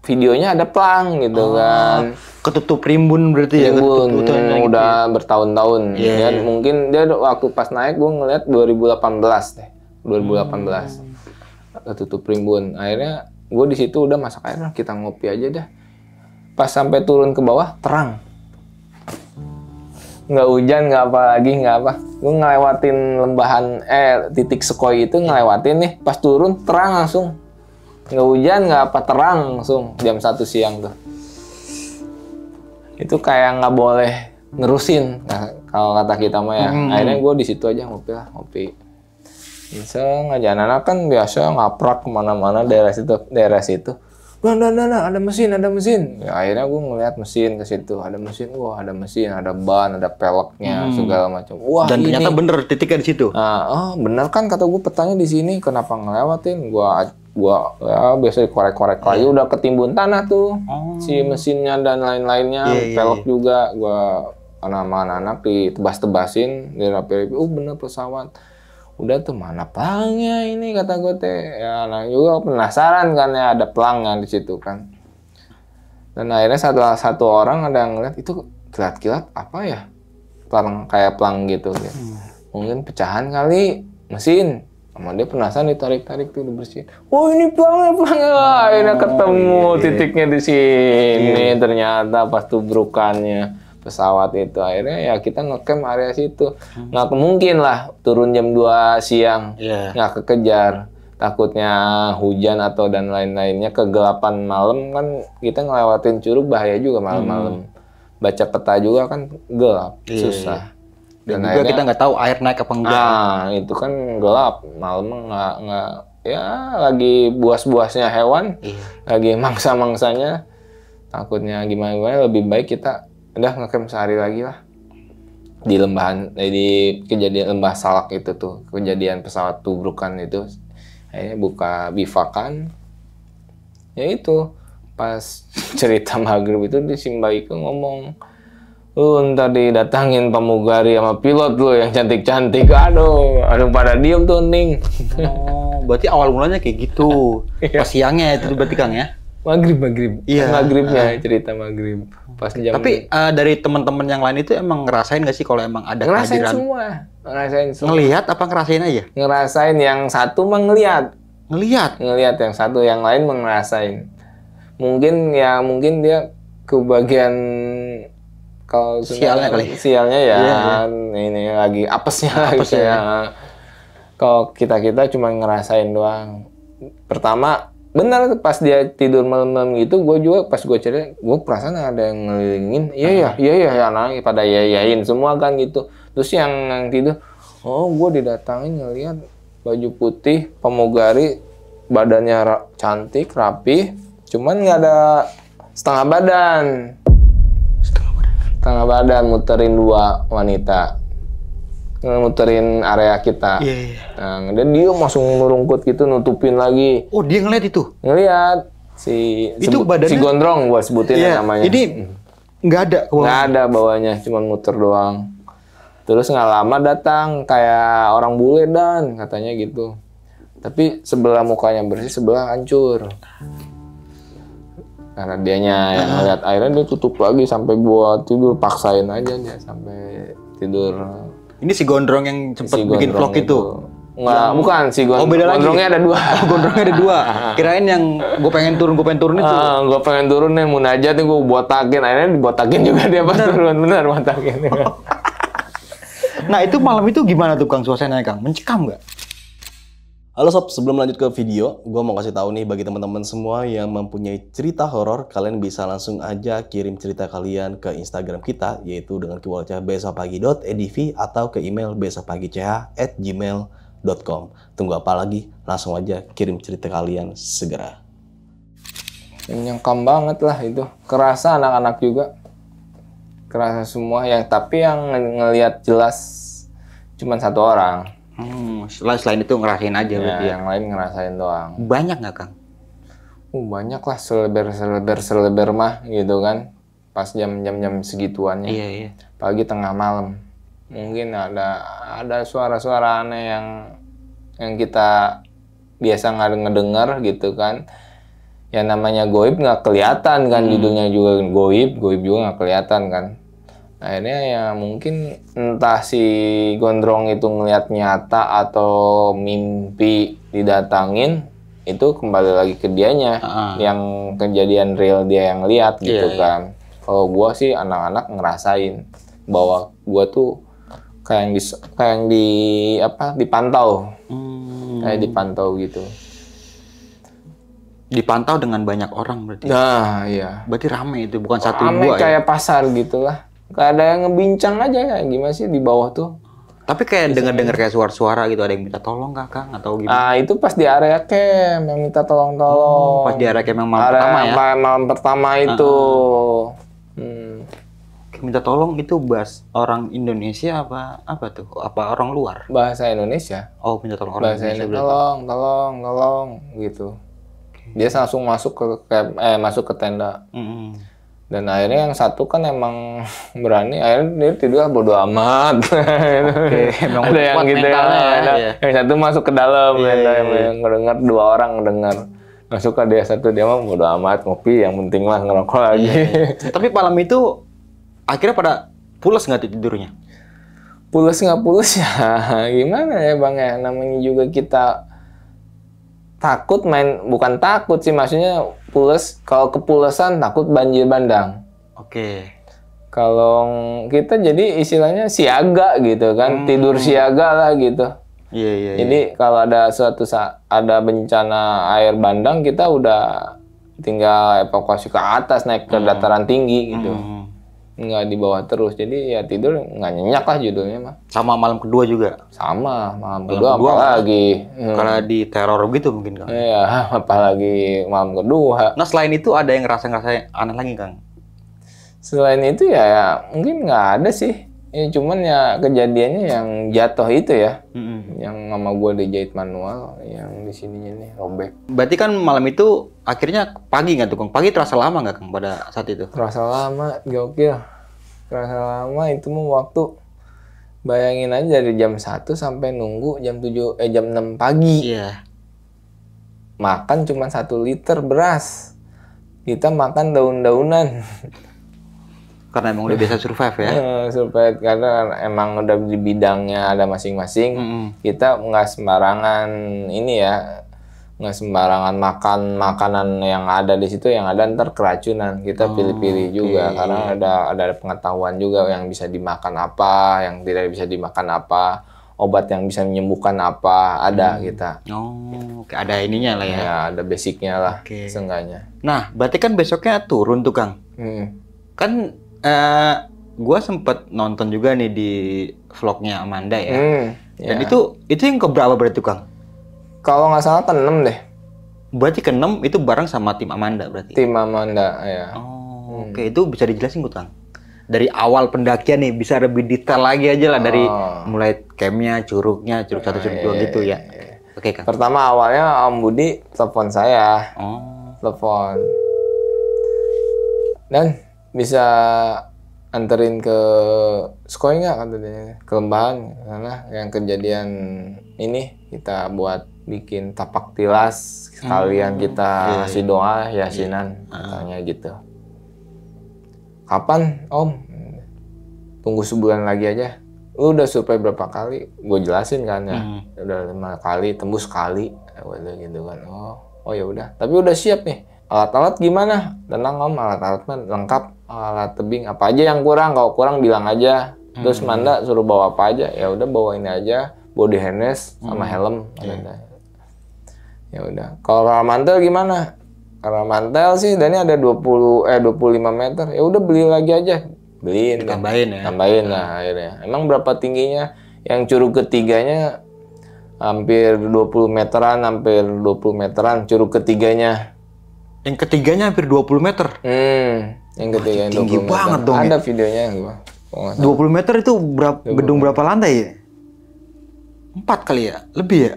Speaker 1: videonya ada pelang gitu kan
Speaker 2: ketutup rimbun berarti
Speaker 1: rimbun, udah bertahun-tahun dan mungkin dia waktu pas naik gue ngeliat 2018 ketutup rimbun akhirnya gue di situ udah masak air lah kita ngopi aja dah pas sampai turun ke bawah terang nggak hujan nggak apa gue ngelewatin lembahan titik Sukhoi itu ngelewatin nih pas turun terang langsung nggak hujan nggak apa terang langsung jam 1 siang tuh itu kayak nggak boleh nerusin nah, kalau kata kita mah ya akhirnya gue di situ aja ngopi iseng aja anak kan biasa ngaprak kemana-mana daerah situ nah, ada mesin ya akhirnya gue ngeliat mesin ke situ ada mesin ada ban ada peleknya segala macam wah
Speaker 2: dan ternyata bener titiknya di situ
Speaker 1: bener kan kata gue petanya di sini kenapa ngelewatin gua ya biasa dikorek-korek lagi udah ketimbun tanah tuh si mesinnya dan lain-lainnya pelek juga gua anak-anak ditebas-tebasin dirapi-rapi bener pesawat udah tuh mana pelangnya ini kata gue teh ya anak juga penasaran kan ya ada pelangnya di situ kan dan akhirnya satu orang ada yang ngeliat itu kilat-kilat apa ya kayak pelang gitu ya. Mungkin pecahan kali mesin sama dia penasaran ditarik-tarik tuh dibersihin oh ini pelangnya akhirnya ketemu titiknya di sini ternyata pas tubrukannya pesawat itu akhirnya ya kita ngecamp area situ nggak mungkin lah turun jam 2 siang nggak kekejar takutnya hujan atau dan lain-lainnya kegelapan malam kan kita ngelewatin Curug bahaya juga malam-malam baca peta juga kan gelap susah
Speaker 2: dan juga akhirnya, kita nggak tahu air naik apa enggak
Speaker 1: itu kan gelap malam nggak ya lagi buas-buasnya hewan lagi mangsa-mangsanya takutnya gimana lebih baik kita udah ngecamp sehari lagi lah di lembahan di kejadian lembah Salak itu tuh kejadian pesawat tubrukan itu akhirnya buka bivakan ya itu pas cerita maghrib itu di Simbaiko ngomong lu ntar didatangin pramugari sama pilot lu yang cantik-cantik aduh pada diem tuh Ning
Speaker 2: berarti awal mulanya kayak gitu pas siangnya itu berarti Kang ya
Speaker 1: maghrib maghribnya cerita maghrib pas jam
Speaker 2: tapi dari teman-teman yang lain itu emang ngerasain nggak sih kalau emang ada
Speaker 1: ngerasain semua
Speaker 2: ngelihat apa ngerasain aja
Speaker 1: ngerasain yang satu mah ngelihat yang satu yang lain ngerasain mungkin dia kebagian kalau sialnya ya ini lagi apesnya ya. Kalau kita cuma ngerasain doang pertama benar pas dia tidur malam-malam gitu gue juga pas gue cerita gue perasaan ada yang ngelilingin iya ya anak pada yayain semua kan gitu terus yang tidur gue didatangin ngeliat baju putih pramugari badannya cantik rapi cuman nggak ada setengah badan muterin 2 wanita muterin area kita. Nah, dan dia langsung merungkut gitu nutupin lagi.
Speaker 2: Oh, dia ngeliat itu?
Speaker 1: Ngeliat. Si gondrong gua sebutin namanya.
Speaker 2: Ini nggak ada bawahnya?
Speaker 1: Nggak ada bawahnya, cuma muter doang. Terus nggak lama datang kayak orang bule dan katanya gitu. Tapi sebelah mukanya bersih, sebelah hancur. Karena dianya yang ngeliat, akhirnya dia tutup lagi sampai gua tidur, paksain aja dia sampai tidur.
Speaker 2: Ini si Gondrong yang sempat bikin vlog itu.
Speaker 1: Enggak, bukan si
Speaker 2: beda lagi.
Speaker 1: Gondrongnya ada 2.
Speaker 2: Oh, Gondrongnya ada 2. Kirain yang gue pengen turun itu.
Speaker 1: Gue pengen turun nih, munajat nih gue botakin, akhirnya dibotakin juga dia pas turun, bener botakin.
Speaker 2: Nah itu malam itu gimana tuh Kang suasananya Kang? Mencekam nggak?
Speaker 3: Halo sob, sebelum lanjut ke video, gue mau kasih tahu nih bagi teman-teman semua yang mempunyai cerita horor, kalian bisa langsung aja kirim cerita kalian ke Instagram kita, yaitu dengan keywordnya besokpagi.edv atau ke email besokpagi.ch@gmail.com. Tunggu apa lagi? Langsung aja kirim cerita kalian segera.
Speaker 1: Menyengkam banget lah itu, kerasa anak-anak juga, kerasa semua tapi yang ngelihat jelas cuma 1 orang.
Speaker 2: Selain itu ngerasain aja berarti ya.
Speaker 1: Yang lain ngerasain doang.
Speaker 2: Banyak nggak Kang?
Speaker 1: Banyak lah, seleber mah gitu kan. Pas jam-jam segituannya.
Speaker 2: Iya.
Speaker 1: Pagi tengah malam. Mungkin ada suara-suara aneh yang kita biasa nggak ngedengar gitu kan. Ya namanya goib nggak kelihatan kan, judulnya juga goib juga nggak kelihatan kan. Akhirnya ya mungkin entah si Gondrong itu ngelihat nyata atau mimpi didatangin, itu kembali lagi ke dianya yang kejadian real dia yang lihat gitu kan. Kalau gua sih anak-anak ngerasain bahwa gua tuh kayak yang dipantau. Kayak dipantau gitu.
Speaker 2: Dipantau dengan banyak orang berarti.
Speaker 1: Nah, iya.
Speaker 2: Berarti rame itu, bukan 1
Speaker 1: rame
Speaker 2: 2
Speaker 1: kayak pasar gitulah. Kayak ada yang ngebincang aja kayak gimana sih di bawah tuh.
Speaker 2: Tapi kayak dengar kayak suara-suara gitu, ada yang minta tolong nggak Kang atau gimana?
Speaker 1: Ah itu pas di area camp yang minta tolong.
Speaker 2: Pas di area camp yang malam pertama ya?
Speaker 1: Malam pertama itu.
Speaker 2: Minta tolong itu bahasa orang Indonesia apa tuh? Apa orang luar?
Speaker 1: Bahasa Indonesia.
Speaker 2: Oh, minta tolong orang
Speaker 1: Bahasa
Speaker 2: Indonesia.
Speaker 1: Tolong gitu. Dia langsung masuk ke camp, masuk ke tenda. Dan akhirnya yang satu kan emang berani, akhirnya dia tidur bodo amat. Ada yang gitu ya. Yang satu masuk ke dalam, yang ngedenger 2 orang ngedenger. Masuk ke dia satu, dia mah bodo amat, ngopi, yang penting mah ngerokok lagi.
Speaker 2: Tapi malam itu akhirnya pada pules nggak tidurnya?
Speaker 1: Pules nggak pules ya, gimana ya Bang ya, namanya juga kita takut bukan takut sih, maksudnya pules, kalau kepulesan takut banjir bandang.
Speaker 2: Oke.
Speaker 1: Kalau kita jadi istilahnya siaga gitu kan, tidur siaga lah gitu.
Speaker 2: Iya.
Speaker 1: Jadi kalau ada suatu saat ada bencana air bandang, kita udah tinggal evakuasi ke atas, naik ke dataran tinggi gitu. Nggak di bawah terus, jadi ya tidur nggak nyenyak lah judulnya mah.
Speaker 2: Sama malam kedua juga?
Speaker 1: Sama, malam kedua apalagi.
Speaker 2: Karena di teror gitu mungkin Kang?
Speaker 1: Iya, apalagi malam kedua.
Speaker 2: Nah selain itu ada yang ngerasa aneh lagi Kang?
Speaker 1: Selain itu ya mungkin nggak ada sih. Ya, cuman ya kejadiannya yang jatuh itu ya. Yang sama gue dijahit manual, yang di sininya nih robek.
Speaker 2: Berarti kan malam itu akhirnya pagi nggak tuh Kang? Pagi terasa lama nggak Kang pada saat itu?
Speaker 1: Terasa lama, gokil. Terasa lama itu mau waktu. Bayangin aja dari jam 1 sampai nunggu jam 6 pagi.
Speaker 2: Iya.
Speaker 1: Makan cuma 1 liter beras. Kita makan daun-daunan.
Speaker 2: Karena emang udah biasa survive ya?
Speaker 1: Survive, karena emang udah di bidangnya ada masing-masing. Kita nggak sembarangan ini ya, nggak sembarangan makan makanan yang ada di situ, yang ada ntar keracunan. Kita pilih-pilih juga, karena ada pengetahuan juga yang bisa dimakan apa, yang tidak bisa dimakan apa, obat yang bisa menyembuhkan apa, ada kita.
Speaker 2: Ada ininya lah ya?
Speaker 1: Ya, ada basicnya lah, seenggaknya.
Speaker 2: Nah, berarti kan besoknya turun tuh Kang. Kan gue sempet nonton juga nih di vlognya Amanda ya. Dan itu yang keberapa berarti Kang?
Speaker 1: Kalau nggak salah ke-6 deh.
Speaker 2: Berarti ke-6 itu bareng sama tim Amanda berarti?
Speaker 1: Tim Amanda, ya.
Speaker 2: Oke, itu bisa dijelasin Kang? Dari awal pendakian nih, bisa lebih detail lagi aja lah. Dari mulai campnya, curug 1, curug 2 gitu ya. Oke Kang.
Speaker 1: Pertama awalnya Om Budi telepon saya. Telepon. Dan bisa anterin ke Skoy nggak, katanya, ke Lembahan, karena yang kejadian ini kita buat bikin tapak tilas sekalian kita ngasih doa yasinan katanya gitu. Kapan Om? Tunggu sebulan lagi aja. Lu udah survei berapa kali? Gue jelasin kan ya. Udah 5 kali, tembus sekali. Udah gitu kan. Oh ya udah. Tapi udah siap nih. Alat-alat gimana? Tenang Om, alat-alat lengkap. Alat tebing apa aja yang kurang? Kalau kurang bilang aja. Terus Manda suruh bawa apa aja? Ya udah bawa ini aja. Body harness sama helm. Ya udah. Kalau mantel gimana? Kalau mantel sih dan ini ada 25 meter. Ya udah beli lagi aja. Beliin.
Speaker 2: Tambahin ya.
Speaker 1: Tambahin lah akhirnya. Emang berapa tingginya? Yang curug ketiganya hampir 20 meteran, hampir 20 meteran curug ketiganya.
Speaker 2: Yang ketiganya hampir 20 meter.
Speaker 1: Yang ketiganya
Speaker 2: tinggi
Speaker 1: 20 meter.
Speaker 2: banget dong.
Speaker 1: Ada videonya gua.
Speaker 2: 20 meter itu gedung berapa lantai ya? 4 kali ya? Lebih ya?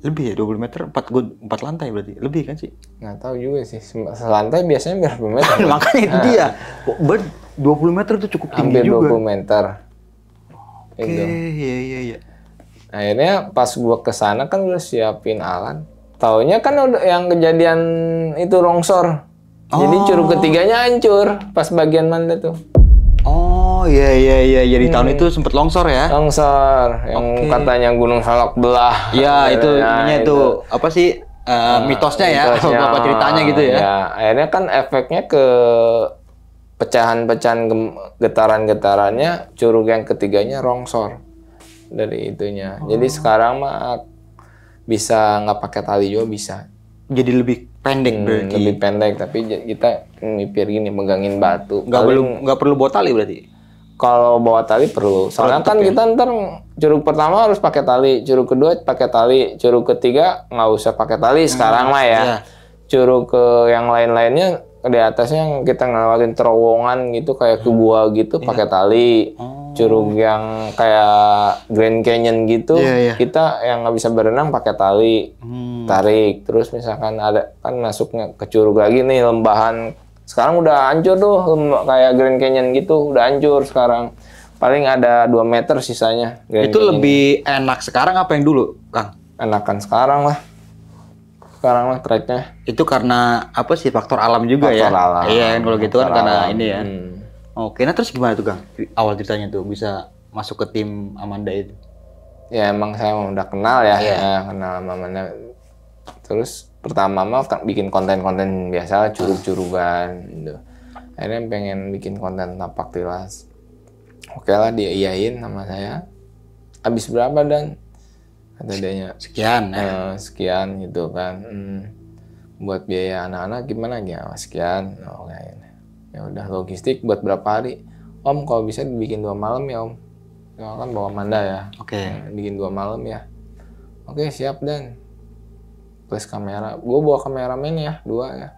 Speaker 2: Lebih ya 20 meter 4 lantai berarti. Lebih kan sih?
Speaker 1: Nggak tahu juga sih. Selantai biasanya berapa meter?
Speaker 2: Makanya itu dia. 20 meter itu cukup tinggi
Speaker 1: hampir
Speaker 2: juga.
Speaker 1: 20 meter.
Speaker 2: Oke, iya.
Speaker 1: Akhirnya pas gua kesana kan udah siapin alat. Taunya kan udah yang kejadian itu rongsor. Jadi curug ketiganya hancur pas bagian Manda tuh.
Speaker 2: Oh iya. Jadi tahun itu sempet longsor ya?
Speaker 1: Longsor, yang katanya Gunung Salak belah.
Speaker 2: Iya, itu ininya itu apa sih mitosnya ya? Apa ceritanya gitu ya?
Speaker 1: Ya, akhirnya kan efeknya ke pecahan-pecahan getaran-getarannya curug yang ketiganya rongsor dari itunya. Jadi sekarang mah bisa nggak pakai tali juga bisa.
Speaker 2: Jadi lebih pendek berarti.
Speaker 1: Lebih pendek, tapi kita mipir gini megangin batu.
Speaker 2: Nggak perlu bawa tali berarti.
Speaker 1: Kalau bawa tali perlu. Soalnya kan kita ntar curug pertama harus pakai tali, curug kedua pakai tali, curug ketiga nggak usah pakai tali sekarang mah ya.
Speaker 2: Iya.
Speaker 1: Curug ke yang lain-lainnya di atasnya yang kita ngelewatin terowongan gitu kayak ke gua gitu pakai tali. Curug yang kayak Grand Canyon gitu, kita yang nggak bisa berenang pakai tali, tarik. Terus misalkan ada kan masuknya ke curug lagi nih lembahan. Sekarang udah hancur tuh kayak Grand Canyon gitu, udah hancur sekarang. Paling ada 2 meter sisanya.
Speaker 2: Itu lebih enak sekarang apa yang dulu, Kang?
Speaker 1: Enakan sekarang lah. Sekarang lah treknya.
Speaker 2: Itu karena apa sih faktor alam juga ya?
Speaker 1: Faktor alam.
Speaker 2: Iya, kalau gitu kan karena ini ya.
Speaker 1: Oke,
Speaker 2: nah terus gimana tuh, Kang? Awal ceritanya tuh bisa masuk ke tim Amanda itu?
Speaker 1: Ya emang saya udah kenal ya, kenal sama Amanda. Terus pertama mah bikin konten-konten biasa, curug-curugan gitu. Akhirnya pengen bikin konten tapak tilas. Oke lah, dia iyain sama saya. Habis berapa Dan? Kata dianya.
Speaker 2: Sekian.
Speaker 1: Sekian gitu kan. Buat biaya anak-anak gimana ya? Sekian. Oke. Ya udah logistik buat berapa hari? Om kalau bisa dibikin 2 malam ya Om. Ya kan bawa Amanda ya.
Speaker 2: Oke.
Speaker 1: Bikin 2 malam ya. Oke siap Dan. Plus kamera. Gue bawa kameramen ya 2 ya.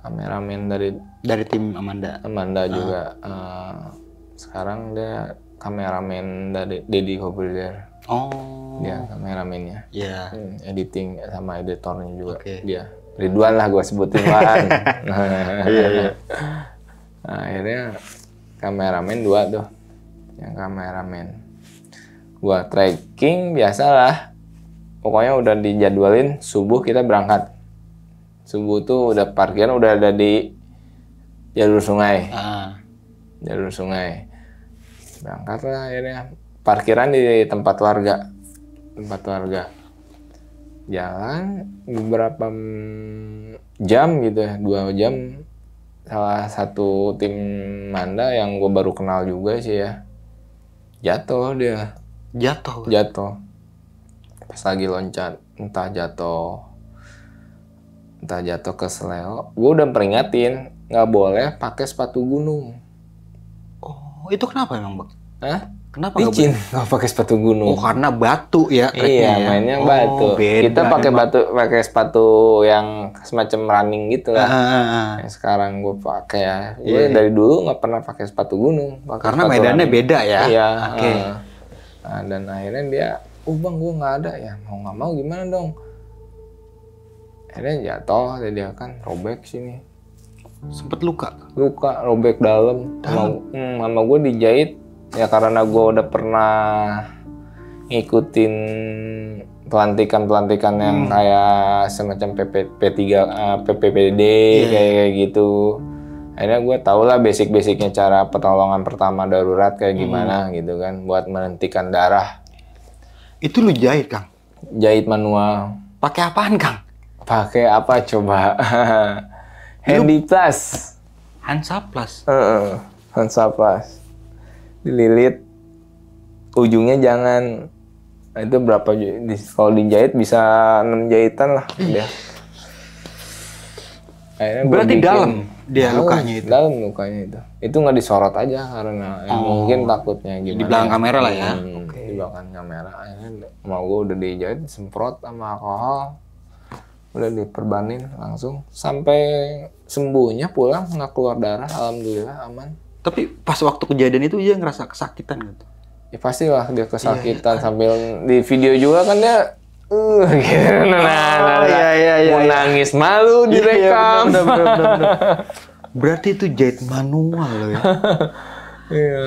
Speaker 1: Kameramen
Speaker 2: dari tim Amanda.
Speaker 1: Amanda juga. Sekarang dia kameramen dari Deddy Hobbilder.
Speaker 2: Oh.
Speaker 1: Dia kameramennya.
Speaker 2: Iya.
Speaker 1: Editing sama editornya juga.
Speaker 2: Dia.
Speaker 1: Ridwan lah gue sebutin kan. Iya. Nah, akhirnya kameramen 2 tuh. Yang kameramen. Gua trekking biasalah. Pokoknya udah dijadwalin subuh kita berangkat. Subuh tuh udah parkiran udah ada di jalur sungai. Jalur sungai. Berangkat lah akhirnya. Parkiran di tempat warga. Jalan beberapa jam gitu ya, 2 jam. Salah satu tim Manda yang gue baru kenal juga sih ya, jatuh dia. Jatuh. Pas lagi loncat, entah jatuh ke seleo. Gue udah peringatin, nggak boleh pakai sepatu gunung.
Speaker 2: Oh, itu kenapa emang, Bang?
Speaker 1: Hah?
Speaker 2: Kenapa
Speaker 1: licin nggak pakai sepatu gunung?
Speaker 2: Oh, karena batu ya.
Speaker 1: Iya, mainnya batu. Kita pakai sepatu yang semacam running gitu lah. Sekarang gue pakai ya. Gue dari dulu nggak pernah pakai sepatu gunung.
Speaker 2: Karena medannya beda ya.
Speaker 1: Iya. Nah, dan akhirnya dia, Bang, gue nggak ada ya. Mau nggak mau gimana dong? Akhirnya jatuh, dia kan robek sini.
Speaker 2: Sempet luka,
Speaker 1: robek dalam. Sama gue dijahit. Ya karena gue udah pernah ngikutin pelantikan yang kayak semacam P3 PPPD kayak gitu. Akhirnya gue tau lah basic-basicnya cara pertolongan pertama darurat kayak gimana gitu kan, buat menghentikan darah.
Speaker 2: Itu lu jahit, Kang?
Speaker 1: Jahit manual.
Speaker 2: Pakai apaan, Kang?
Speaker 1: Pakai apa coba? Handy Plus.
Speaker 2: Hansaplast.
Speaker 1: Hansaplast. Dililit. Ujungnya jangan. Itu berapa? Kalau dijahit bisa 6 jahitan lah. Dia.
Speaker 2: Berarti dalam dia lukanya itu?
Speaker 1: Dalam lukanya itu. Itu nggak disorot aja karena mungkin takutnya gimana.
Speaker 2: Di belakang kamera lah ya?
Speaker 1: Di belakang kamera. Akhirnya mau gue udah dijahit, semprot sama alkohol. Udah diperbanin langsung. Sampai sembuhnya pulang, nggak keluar darah. Alhamdulillah aman.
Speaker 2: Tapi pas waktu kejadian itu dia ngerasa kesakitan gitu?
Speaker 1: Ya pastilah dia kesakitan sambil di video juga kan dia gitu. Mau nangis malu direkam.
Speaker 2: Bener. Berarti itu jahit manual loh ya.
Speaker 1: Iya.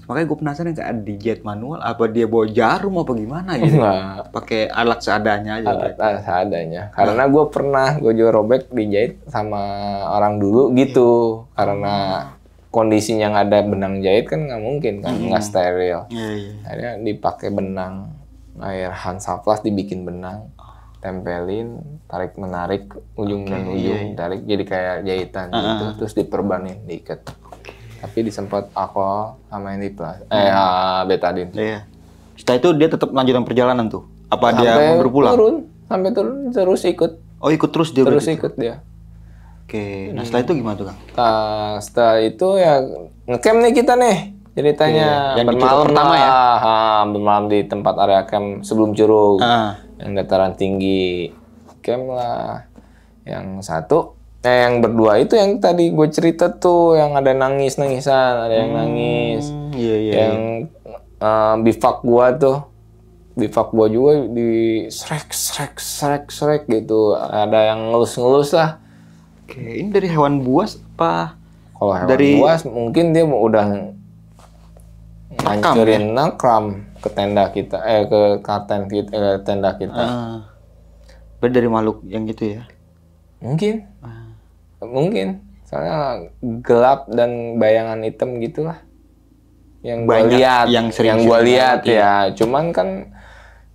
Speaker 2: Makanya gue penasaran kayak dijahit manual apa dia bawa jarum apa gimana gitu.
Speaker 1: Enggak.
Speaker 2: Pakai alat seadanya aja.
Speaker 1: Alat seadanya. Karena gue juga robek dijahit sama orang dulu gitu. Karena kondisinya nggak ada benang jahit kan nggak mungkin kan, nggak steril. Akhirnya dipakai benang, air Hansaplast dibikin benang, tempelin, tarik menarik ujung dan ujung, tarik jadi kayak jahitan gitu, terus diperbanin, diikat. Tapi disemprot alkohol sama Handy Plus, betadine.
Speaker 2: Iya. Setelah itu dia tetap lanjutan perjalanan tuh? Apa
Speaker 1: Sampai
Speaker 2: dia mundur pulang?
Speaker 1: Sampai turun terus ikut.
Speaker 2: Oh ikut terus dia?
Speaker 1: Terus ikut dia.
Speaker 2: Oke, nah setelah itu gimana tuh Kang?
Speaker 1: Setelah itu ya ngecamp nih kita nih ceritanya.
Speaker 2: Yang
Speaker 1: bermalam
Speaker 2: pertama ya?
Speaker 1: Bermalam di tempat area camp sebelum Curug. Yang dataran tinggi. Camp lah. Yang satu, yang berdua itu yang tadi gue cerita tuh, yang ada nangis-nangisan, ada yang nangis. Yang bivak gua tuh. Bivak gua juga di srek gitu. Ada yang ngelus-ngelus lah.
Speaker 2: Oke, ini dari hewan buas apa?
Speaker 1: Kalau hewan buas mungkin dia udah ngancurin nakram ke tenda kita, ke tenda kita.
Speaker 2: Berarti dari makhluk yang gitu ya?
Speaker 1: Mungkin. Mungkin. Soalnya gelap dan bayangan hitam gitulah. Yang gue lihat, yang gue lihat ya. Cuman kan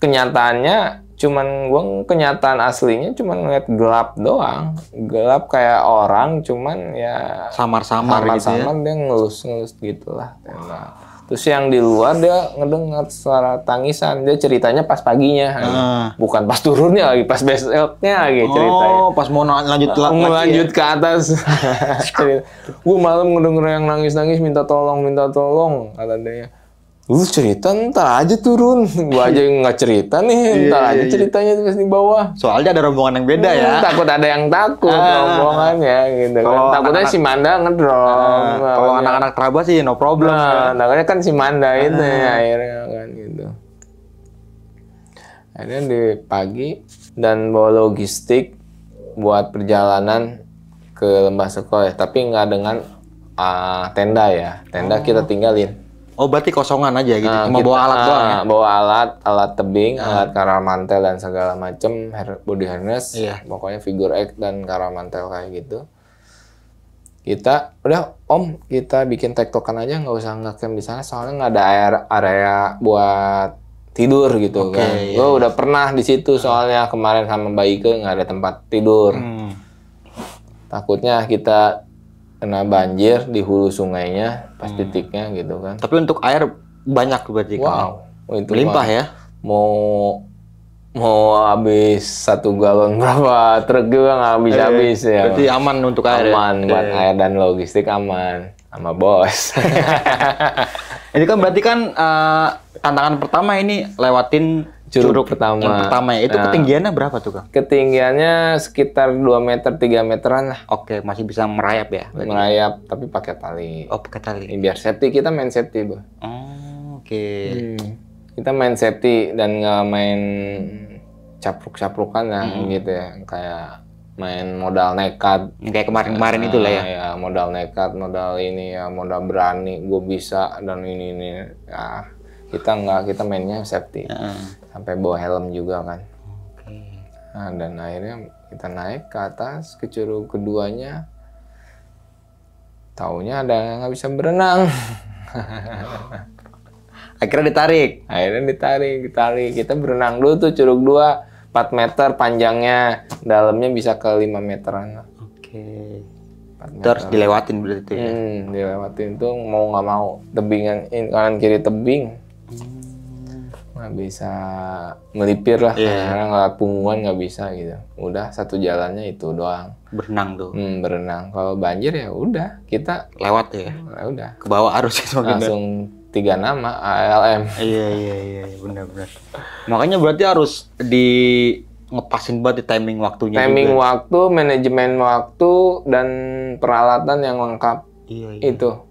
Speaker 1: kenyataannya kenyataan aslinya cuman ngeliat gelap doang. Gelap kayak orang, cuman ya
Speaker 2: samar-samar gitu ya.
Speaker 1: Dia ngelus-ngelus gitulah. Terus yang di luar dia ngedengar suara tangisan. Dia ceritanya pas paginya. Bukan pas turunnya lagi, pas besoknya lagi ceritanya.
Speaker 2: Oh, pas mau lanjut
Speaker 1: ke atas. Gue malam ngedenger yang nangis-nangis minta tolong kata dia. Lu cerita ntar aja turun, gua aja nggak cerita nih, ntar aja ceritanya terus di bawah.
Speaker 2: Soalnya ada rombongan yang beda ya.
Speaker 1: Takut ada yang takut rombongannya gitu. Kalau takutnya si Manda ngedrop.
Speaker 2: Kalau anak-anak Traba sih no problem.
Speaker 1: Takutnya kan si Manda itu akhirnya kan gitu. Akhirnya di pagi dan bawa logistik buat perjalanan ke Lembah Sekoy, tapi nggak dengan tenda ya. Tenda kita tinggalin.
Speaker 2: Oh berarti kosongan aja gitu, cuma bawa alat doang ya?
Speaker 1: Bawa alat tebing, alat karamantel dan segala macem, body harness, pokoknya figure eight dan karamantel kayak gitu. Kita, udah om, kita bikin tektokan aja, nggak usah ngecamp di sana, soalnya nggak ada area buat tidur gitu kan. Gue udah pernah di situ soalnya kemarin sama Mbak Ike nggak ada tempat tidur. Takutnya kita kena banjir di hulu sungainya pas titiknya gitu kan.
Speaker 2: Tapi untuk air banyak berarti kan?
Speaker 1: Itu
Speaker 2: melimpah ya?
Speaker 1: Mau habis 1 galon berapa truk juga nggak habis ya.
Speaker 2: Berarti aman untuk air.
Speaker 1: Aman buat air dan logistik aman sama bos.
Speaker 2: Ini kan berarti kan tantangan pertama ini lewatin curug pertama ya. Itu ketinggiannya berapa tuh Kang?
Speaker 1: Ketinggiannya sekitar 2 meter 3 meteran lah.
Speaker 2: Oke, masih bisa merayap ya?
Speaker 1: Merayap tapi pakai tali.
Speaker 2: Oh pakai tali.
Speaker 1: Biar safety, kita main safety Bu.
Speaker 2: Oke.
Speaker 1: Kita main safety dan nggak main capruk-caprukan lah gitu ya. Kayak main modal nekat.
Speaker 2: Kayak kemarin-kemarin itu lah ya?
Speaker 1: Ya modal nekat, modal ini ya, modal berani, gue bisa dan ini ya. Kita enggak, kita mainnya safety. Sampai bawa helm juga kan.
Speaker 2: Oke.
Speaker 1: Nah, dan akhirnya kita naik ke atas ke curug keduanya. Taunya ada yang nggak bisa berenang.
Speaker 2: Akhirnya ditarik.
Speaker 1: Akhirnya ditarik. Kita berenang dulu tuh curug 2, 4 meter panjangnya, dalamnya bisa ke 5 meteran.
Speaker 2: Oke.
Speaker 1: 4 meter.
Speaker 2: Terus dilewatin berarti ya?
Speaker 1: Dilewatin tuh mau nggak mau. Tebingan kanan kiri tebing. Nggak bisa melipir lah, karena nggak punggungan nggak bisa gitu. Udah satu jalannya itu doang.
Speaker 2: Berenang tuh.
Speaker 1: Berenang. Kalau banjir ya udah kita
Speaker 2: Lewat ya?
Speaker 1: udah.
Speaker 2: Ke bawah arus itu
Speaker 1: Langsung 3 nama ALM.
Speaker 2: Iya, benar-benar. Makanya berarti harus ngepasin banget di timing waktunya
Speaker 1: Timing
Speaker 2: juga.
Speaker 1: waktu, manajemen waktu, dan peralatan yang lengkap.
Speaker 2: Iya.
Speaker 1: Itu.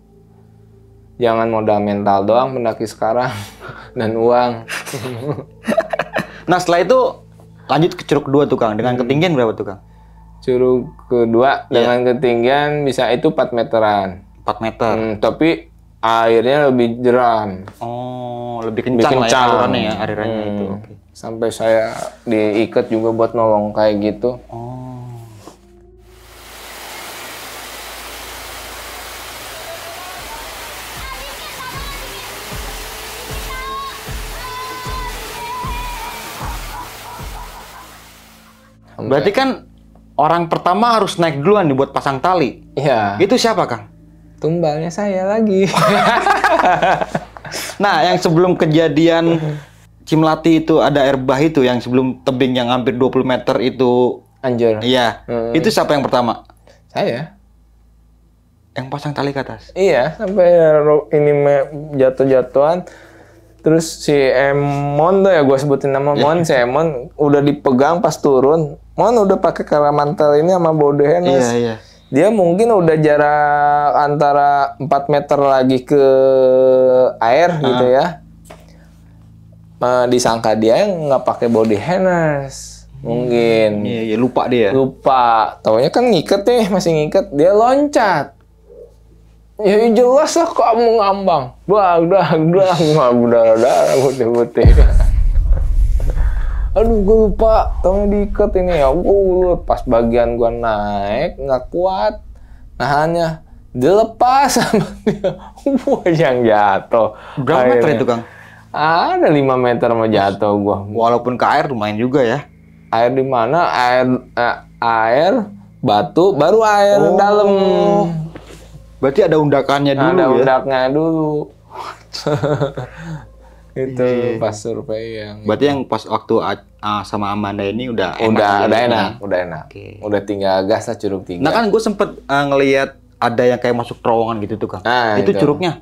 Speaker 1: Jangan modal mental doang pendaki sekarang dan uang.
Speaker 2: Nah setelah itu lanjut ke curug 2 tuh Kang. Dengan ketinggian berapa tuh Kang?
Speaker 1: Curug kedua dengan ketinggian bisa itu 4 meteran.
Speaker 2: 4 meter.
Speaker 1: Tapi airnya lebih jeram.
Speaker 2: Oh, lebih kencang lah ya salurannya ya, alirannya itu. Oke.
Speaker 1: Sampai saya diikat juga buat nolong kayak gitu.
Speaker 2: Oh. Berarti kan orang pertama harus naik duluan nih buat pasang tali.
Speaker 1: Iya.
Speaker 2: Itu siapa Kang?
Speaker 1: Tumbalnya saya lagi.
Speaker 2: Nah, yang sebelum kejadian Cimlati itu ada air bah itu yang sebelum tebing yang hampir 20 meter itu.
Speaker 1: Anjir.
Speaker 2: Iya. Itu siapa yang pertama?
Speaker 1: Saya.
Speaker 2: Yang pasang tali ke atas.
Speaker 1: Iya, sampai ini jatuh-jatuhan. Terus si Emon tuh ya, gue sebutin nama Mon, si Emon udah dipegang pas turun. Mon udah pakai karamantel ini sama body harness.
Speaker 2: Iya.
Speaker 1: Dia mungkin udah jarak antara 4 meter lagi ke air gitu ya. Disangka dia nggak pakai body harness. Mungkin.
Speaker 2: Iya, lupa dia.
Speaker 1: Lupa. Taunya kan ngiket nih, masih ngiket. Dia loncat. Ya jelas lah kamu ngambang. Wah, berdarah-darah putih-putih. Aduh, gue lupa. Taunya diikat ini ya. Pas bagian gue naik, nggak kuat. Nahannya. Dilepas sama dia. Wah, yang jatuh.
Speaker 2: Berapa meter itu, Kang?
Speaker 1: Ada 5 meter mau jatuh gue.
Speaker 2: Walaupun ke air lumayan juga ya.
Speaker 1: Air di mana? Air, batu, baru air dalam.
Speaker 2: Berarti ada undakannya dulu
Speaker 1: ada
Speaker 2: ya?
Speaker 1: Ada undaknya dulu. Itu pas survei yang...
Speaker 2: Berarti yang pas waktu sama Amanda ini udah
Speaker 1: enak.
Speaker 2: Okay.
Speaker 1: Udah tinggal gas lah curug 3.
Speaker 2: Nah kan gue sempet ngelihat ada yang kayak masuk terowongan gitu tuh Kang. Nah, itu curugnya.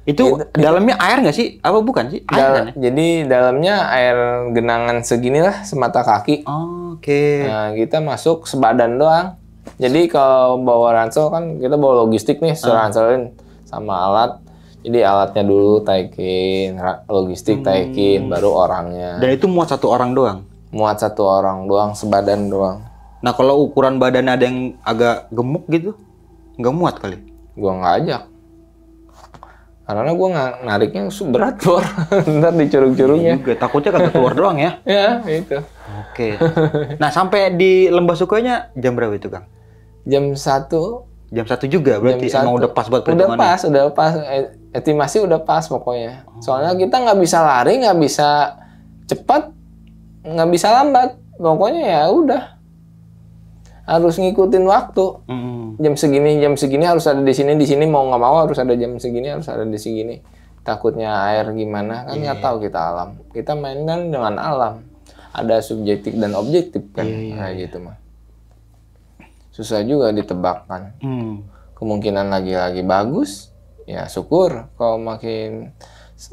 Speaker 2: Itu dalamnya air nggak sih? Apa bukan sih? Air kan ya?
Speaker 1: Jadi dalamnya air genangan segini lah, semata kaki.
Speaker 2: Oke.
Speaker 1: Nah, kita masuk sebadan doang. Jadi kalau bawa ransel kan kita bawa logistik nih, ranselin sama alat. Jadi alatnya dulu taikin, logistik taikin, baru orangnya.
Speaker 2: Dan itu muat 1 orang doang?
Speaker 1: Muat 1 orang doang, sebadan doang.
Speaker 2: Nah kalau ukuran badannya ada yang agak gemuk gitu, nggak muat kali?
Speaker 1: Gua nggak ajak. Karena gua nariknya berat bor, ntar di curug-curugnya.
Speaker 2: Juga takutnya kagak keluar doang ya?
Speaker 1: Ya, itu.
Speaker 2: Oke. Nah sampai di Lembah Sukanya jam berapa itu Kang?
Speaker 1: Jam 1.
Speaker 2: Jam 1 juga berarti emang udah pas buat perhitungannya?
Speaker 1: Udah pas. Estimasi udah pas pokoknya. Soalnya kita nggak bisa lari, nggak bisa cepat, nggak bisa lambat. Pokoknya ya udah. Harus ngikutin waktu. Jam segini harus ada di sini mau nggak mau harus ada jam segini, harus ada di sini. Takutnya air gimana kan nggak tahu kita alam. Kita mainan dengan alam. Ada subjektif dan objektif kan, kayak gitu mah. Susah juga ditebak kan. Kemungkinan lagi bagus, ya syukur. Kalau makin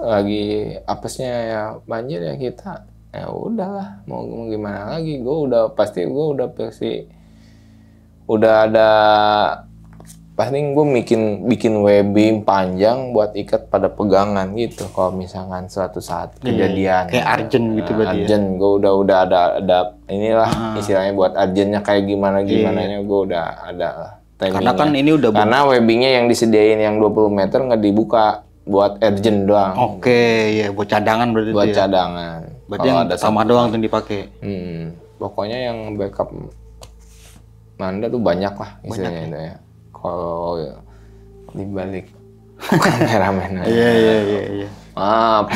Speaker 1: lagi apesnya ya banjir ya kita, ya udahlah. Mau gimana lagi? Gue udah pasti gue bikin webbing panjang buat ikat pada pegangan gitu. Kalau misalkan suatu saat kejadian
Speaker 2: kayak urgent gitu berarti.
Speaker 1: Urgent, gue udah ada inilah istilahnya buat urgentnya kayak gimana nya gue udah ada lah.
Speaker 2: Karena kan ini udah
Speaker 1: karena webbingnya yang disediain yang 20 meter nggak dibuka. buat urgent doang.
Speaker 2: Oke, ya buat cadangan berarti.
Speaker 1: Buat
Speaker 2: itu ya.
Speaker 1: cadangan.
Speaker 2: Berarti
Speaker 1: Kalau
Speaker 2: yang
Speaker 1: ada
Speaker 2: sama doang tuh yang dipakai.
Speaker 1: Pokoknya yang backup Manda tuh banyak lah istilahnya itu ya. Kalau dibalik kameramen.
Speaker 2: Iya.
Speaker 1: Maaf.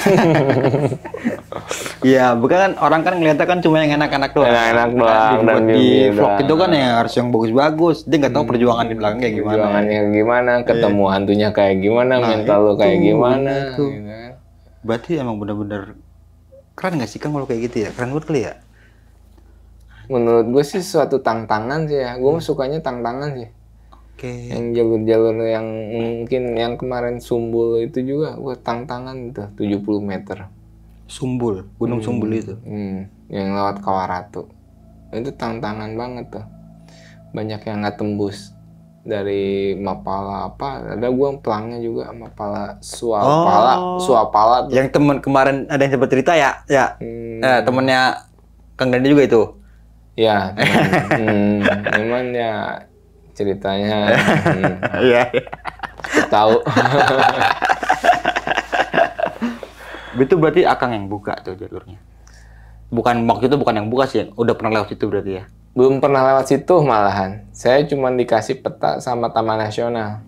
Speaker 2: Iya, bukan kan orang kan ngeliatnya kan cuma yang enak-enak doang.
Speaker 1: Enak-enak doang
Speaker 2: Dan
Speaker 1: dan
Speaker 2: di
Speaker 1: gembira.
Speaker 2: vlog itu kan ya harus yang bagus-bagus. Dia nggak tahu perjuangan di belakang kayak gimana.
Speaker 1: Perjuangannya gimana, ketemu hantunya kayak gimana, mental lu kayak gimana.
Speaker 2: Itu.
Speaker 1: Gitu kan.
Speaker 2: Berarti emang bener-bener keren nggak sih Kang kalau kayak gitu ya? Keren banget kali ya?
Speaker 1: Menurut gue sih suatu tantangan sih ya. Gue sukanya tantangan sih.
Speaker 2: Oke.
Speaker 1: Yang jalur-jalur yang mungkin yang kemarin Sumbul itu juga gue tantangan tuh 70 meter.
Speaker 2: Sumbul, Gunung Sumbul itu.
Speaker 1: Yang lewat Kawaratu. Itu tantangan banget tuh. Banyak yang nggak tembus. Dari Mapala apa, ada gue pelangnya juga Mapala Suapala tuh.
Speaker 2: Yang temen kemarin ada yang sempat cerita ya? Ya. Temennya Kang Dandi juga itu.
Speaker 1: Ya, cuman ya ceritanya
Speaker 2: Iya.
Speaker 1: tahu.
Speaker 2: Itu berarti Akang yang buka tuh jalurnya. Bukan waktu itu bukan yang buka sih, udah pernah lewat situ berarti ya.
Speaker 1: Belum pernah lewat situ malahan. Saya cuma dikasih peta sama Taman Nasional.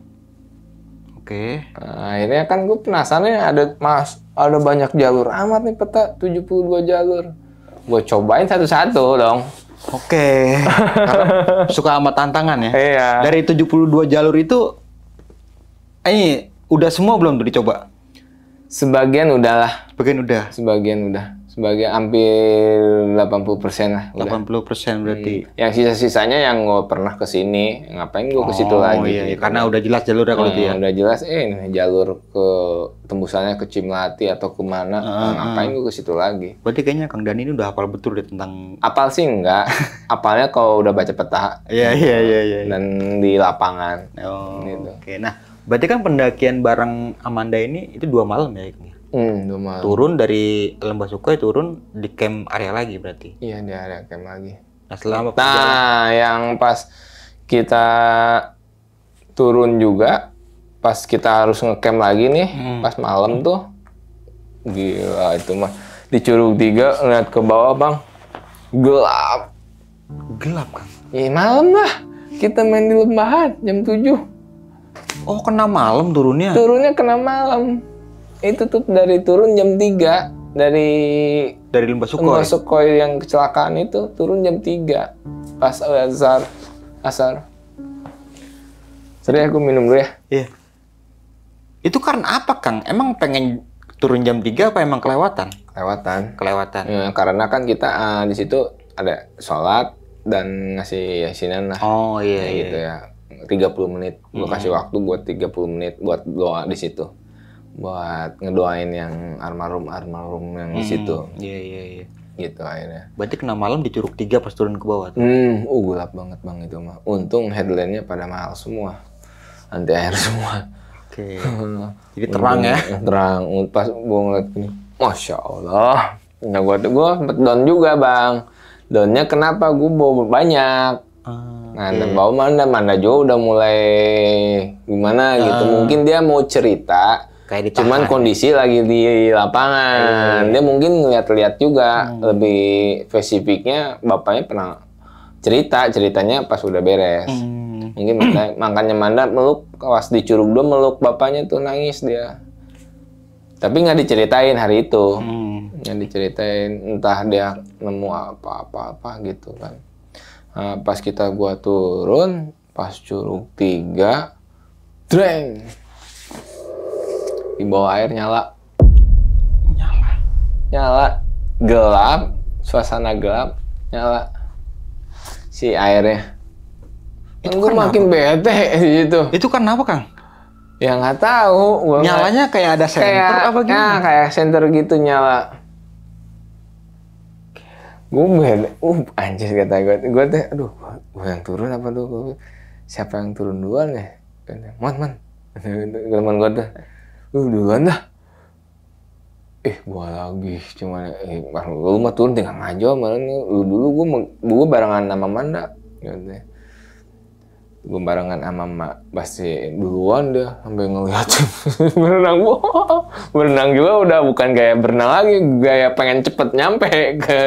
Speaker 2: Oke.
Speaker 1: Nah, akhirnya kan gue penasaran ya, ada banyak jalur amat nih peta 72 jalur. Gue cobain satu-satu dong.
Speaker 2: Oke. Karena suka sama tantangan ya.
Speaker 1: Iya.
Speaker 2: Dari 72 jalur itu ini udah semua belum tuh dicoba?
Speaker 1: Sebagian udahlah.
Speaker 2: Sebagian udah.
Speaker 1: Sebagian hampir 80% lah. Udah.
Speaker 2: 80% berarti.
Speaker 1: Yang sisa-sisanya yang gue pernah kesini, ngapain gue ke situ lagi?
Speaker 2: Iya,
Speaker 1: gitu.
Speaker 2: karena udah jelas jalurnya kalau itu ya.
Speaker 1: Udah jelas, ini jalur ke tembusannya ke Cimlati atau kemana, ngapain gue ke situ lagi?
Speaker 2: Berarti kayaknya Kang Dani ini udah hafal betul deh tentang.
Speaker 1: Apal sih enggak, apalnya kalau udah baca peta.
Speaker 2: Iya.
Speaker 1: Dan di lapangan.
Speaker 2: Oh,
Speaker 1: Gitu.
Speaker 2: Oke. Nah, berarti kan pendakian bareng Amanda ini itu 2 malam ya, Kang?
Speaker 1: Lumayan.
Speaker 2: Turun dari Lembah Sukoy, turun di camp area lagi berarti.
Speaker 1: Iya, di area camp lagi.
Speaker 2: Nah, selama
Speaker 1: Yang pas kita turun juga, pas kita harus ngecamp lagi nih, pas malam tuh, gila itu mah. Di Curug 3 ngeliat ke bawah bang, gelap.
Speaker 2: Gelap kan?
Speaker 1: Ya malam lah, kita main di Lembahan jam 7.
Speaker 2: Oh, kena malam turunnya?
Speaker 1: Turunnya kena malam. Itu tuh dari turun jam 3. Dari
Speaker 2: Lembah Sukoy?
Speaker 1: Lembah Sukoy yang kecelakaan itu turun jam 3. Pas asar. Sorry aku minum dulu ya.
Speaker 2: Iya. Itu karena apa Kang? Emang pengen turun jam 3 apa emang kelewatan?
Speaker 1: Kelewatan. Ya, karena kan kita di situ ada sholat dan ngasih yasinan lah.
Speaker 2: Oh iya.
Speaker 1: Gitu ya. 30 menit. Gue kasih waktu buat 30 menit buat doa di situ. Buat ngedoain yang almarhum yang di situ.
Speaker 2: Iya.
Speaker 1: Gitu akhirnya.
Speaker 2: Berarti kena malam di Curug 3 pas turun ke bawah tuh?
Speaker 1: Gelap banget bang itu mah. Untung headline-nya pada mahal semua. Anti air semua.
Speaker 2: Oke. Jadi terang ya?
Speaker 1: Terang. Pas gue ngeliat gini, Masya Allah. Nah gue sempet down juga bang. Downnya kenapa? Gue bawa banyak. Nah, bawa Manda juga udah mulai gimana gitu. Mungkin dia mau cerita. Cuman kondisi lagi di lapangan. Dia mungkin ngeliat-liat juga. Lebih spesifiknya bapaknya pernah ceritanya pas udah beres. Mungkin makanya Manda meluk, pas di Curug 2 meluk bapaknya tuh nangis dia. Tapi nggak diceritain hari itu. Nggak diceritain, entah dia nemu apa gitu kan. Nah, pas gua turun, pas Curug 3, dreng! Di bawah air nyala. Gelap, suasana gelap, nyala. Si airnya. Kan gue makin bete di situ.
Speaker 2: Itu kan apa Kang?
Speaker 1: Ya nggak tahu.
Speaker 2: Nyalanya kayak ada senter apa gimana?
Speaker 1: Nah, kayak senter gitu nyala. Gue bete. Anjir kata gue teh, aduh, gue yang turun apa tuh? Siapa yang turun duluan ya? Man. Teman gue tuh. Duluan dah. Gua lagi cuma lu mah turun tinggal ngajo malah lu dulu gua barengan sama Manda gitu. Gue barengan sama Mak pasti duluan dia sampai ngeliatin berenang. Berenang juga udah bukan gaya berenang lagi, gaya pengen cepet nyampe ke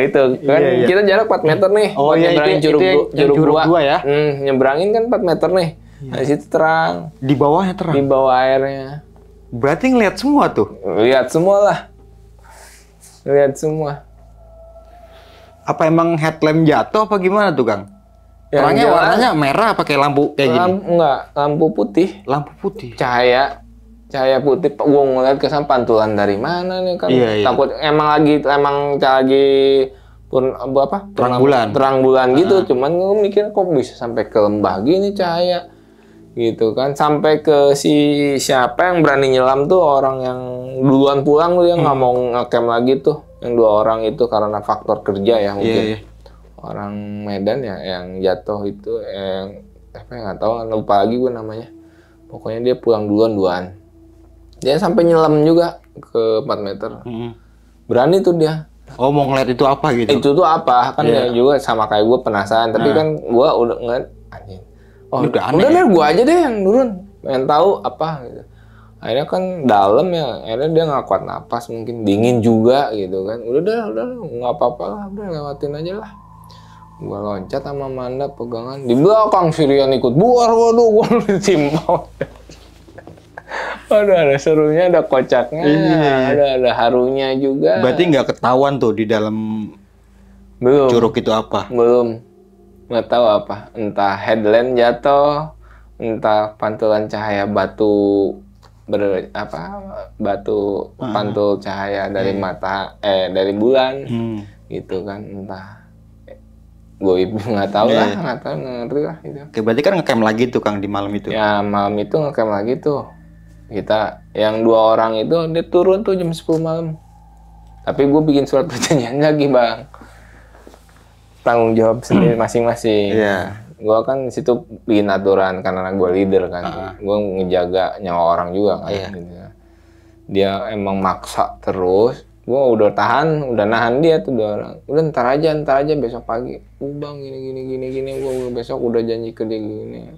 Speaker 1: itu kan. Kita jarak 4 meter nih.
Speaker 2: Oh iya,
Speaker 1: nyebrangin
Speaker 2: itu curug dua ya.
Speaker 1: Nyebrangin kan 4 meter nih. Nah, di situ terang.
Speaker 2: Di bawahnya terang.
Speaker 1: Di bawah airnya.
Speaker 2: Berarti ngeliat semua tuh.
Speaker 1: Lihat semua lah. Lihat semua.
Speaker 2: Apa emang headlamp jatuh apa gimana tuh, Kang?
Speaker 1: Yang
Speaker 2: Terangnya
Speaker 1: jelas,
Speaker 2: warnanya merah pakai lampu kayak gini.
Speaker 1: Enggak, lampu putih.
Speaker 2: Lampu putih.
Speaker 1: Cahaya putih. Gua ngeliat kesan pantulan dari mana nih kan.
Speaker 2: Iya.
Speaker 1: Takut emang lagi terang bulan gitu. Cuman gua mikir kok bisa sampai ke lembah gini cahaya. Gitu kan. Sampai ke siapa yang berani nyelam tuh, orang yang duluan pulang tuh, dia nggak mau ngecamp lagi tuh. Yang 2 orang itu karena faktor kerja ya mungkin.
Speaker 2: Iya.
Speaker 1: Orang Medan ya yang jatuh itu, yang nggak tahu, lupa lagi gue namanya. Pokoknya dia pulang duluan. Dia sampai nyelam juga ke 4 meter. Berani tuh dia.
Speaker 2: Oh, mau ngeliat itu apa gitu?
Speaker 1: Itu tuh apa? Kan dia juga sama kayak gue penasaran. Tapi kan gue udah ngeliat, anjing. Oh, udah deh gue aja deh yang turun. Pengen tahu apa gitu. Akhirnya kan dalam ya, akhirnya dia nggak kuat napas, mungkin dingin juga gitu kan. Udah nggak apa-apa lah, udah lewatin aja lah. Gua loncat sama Manda pegangan di belakang, Sirian ikut buar. Waduh, gua ditimpau. Aduh, ada serunya, ada kocaknya, ada harunya juga.
Speaker 2: Berarti nggak ketahuan tuh di dalam curug itu apa?
Speaker 1: Belum, nggak tahu apa. Entah headlamp jatuh, entah pantulan cahaya batu pantul cahaya dari dari bulan, gitu kan, entah. Gue nggak tahu lah, nggak ngerti lah gitu.
Speaker 2: Oke, berarti kan ngecamp lagi tuh Kang di malam itu?
Speaker 1: Ya malam itu ngecamp lagi tuh. Kita yang 2 orang itu dia turun tuh jam 10 malam. Tapi gue bikin surat perjanjian lagi, Bang. Tanggung jawab sendiri masing-masing.
Speaker 2: Iya.
Speaker 1: Gue kan di situ bikin aturan karena gue leader kan. Gue ngejaga nyawa orang juga kan. Gitu. Dia emang maksa terus. Gue udah nahan dia tuh 2 orang. Udah ntar aja besok pagi. Bang gini. Gue besok udah janji ke dia gini.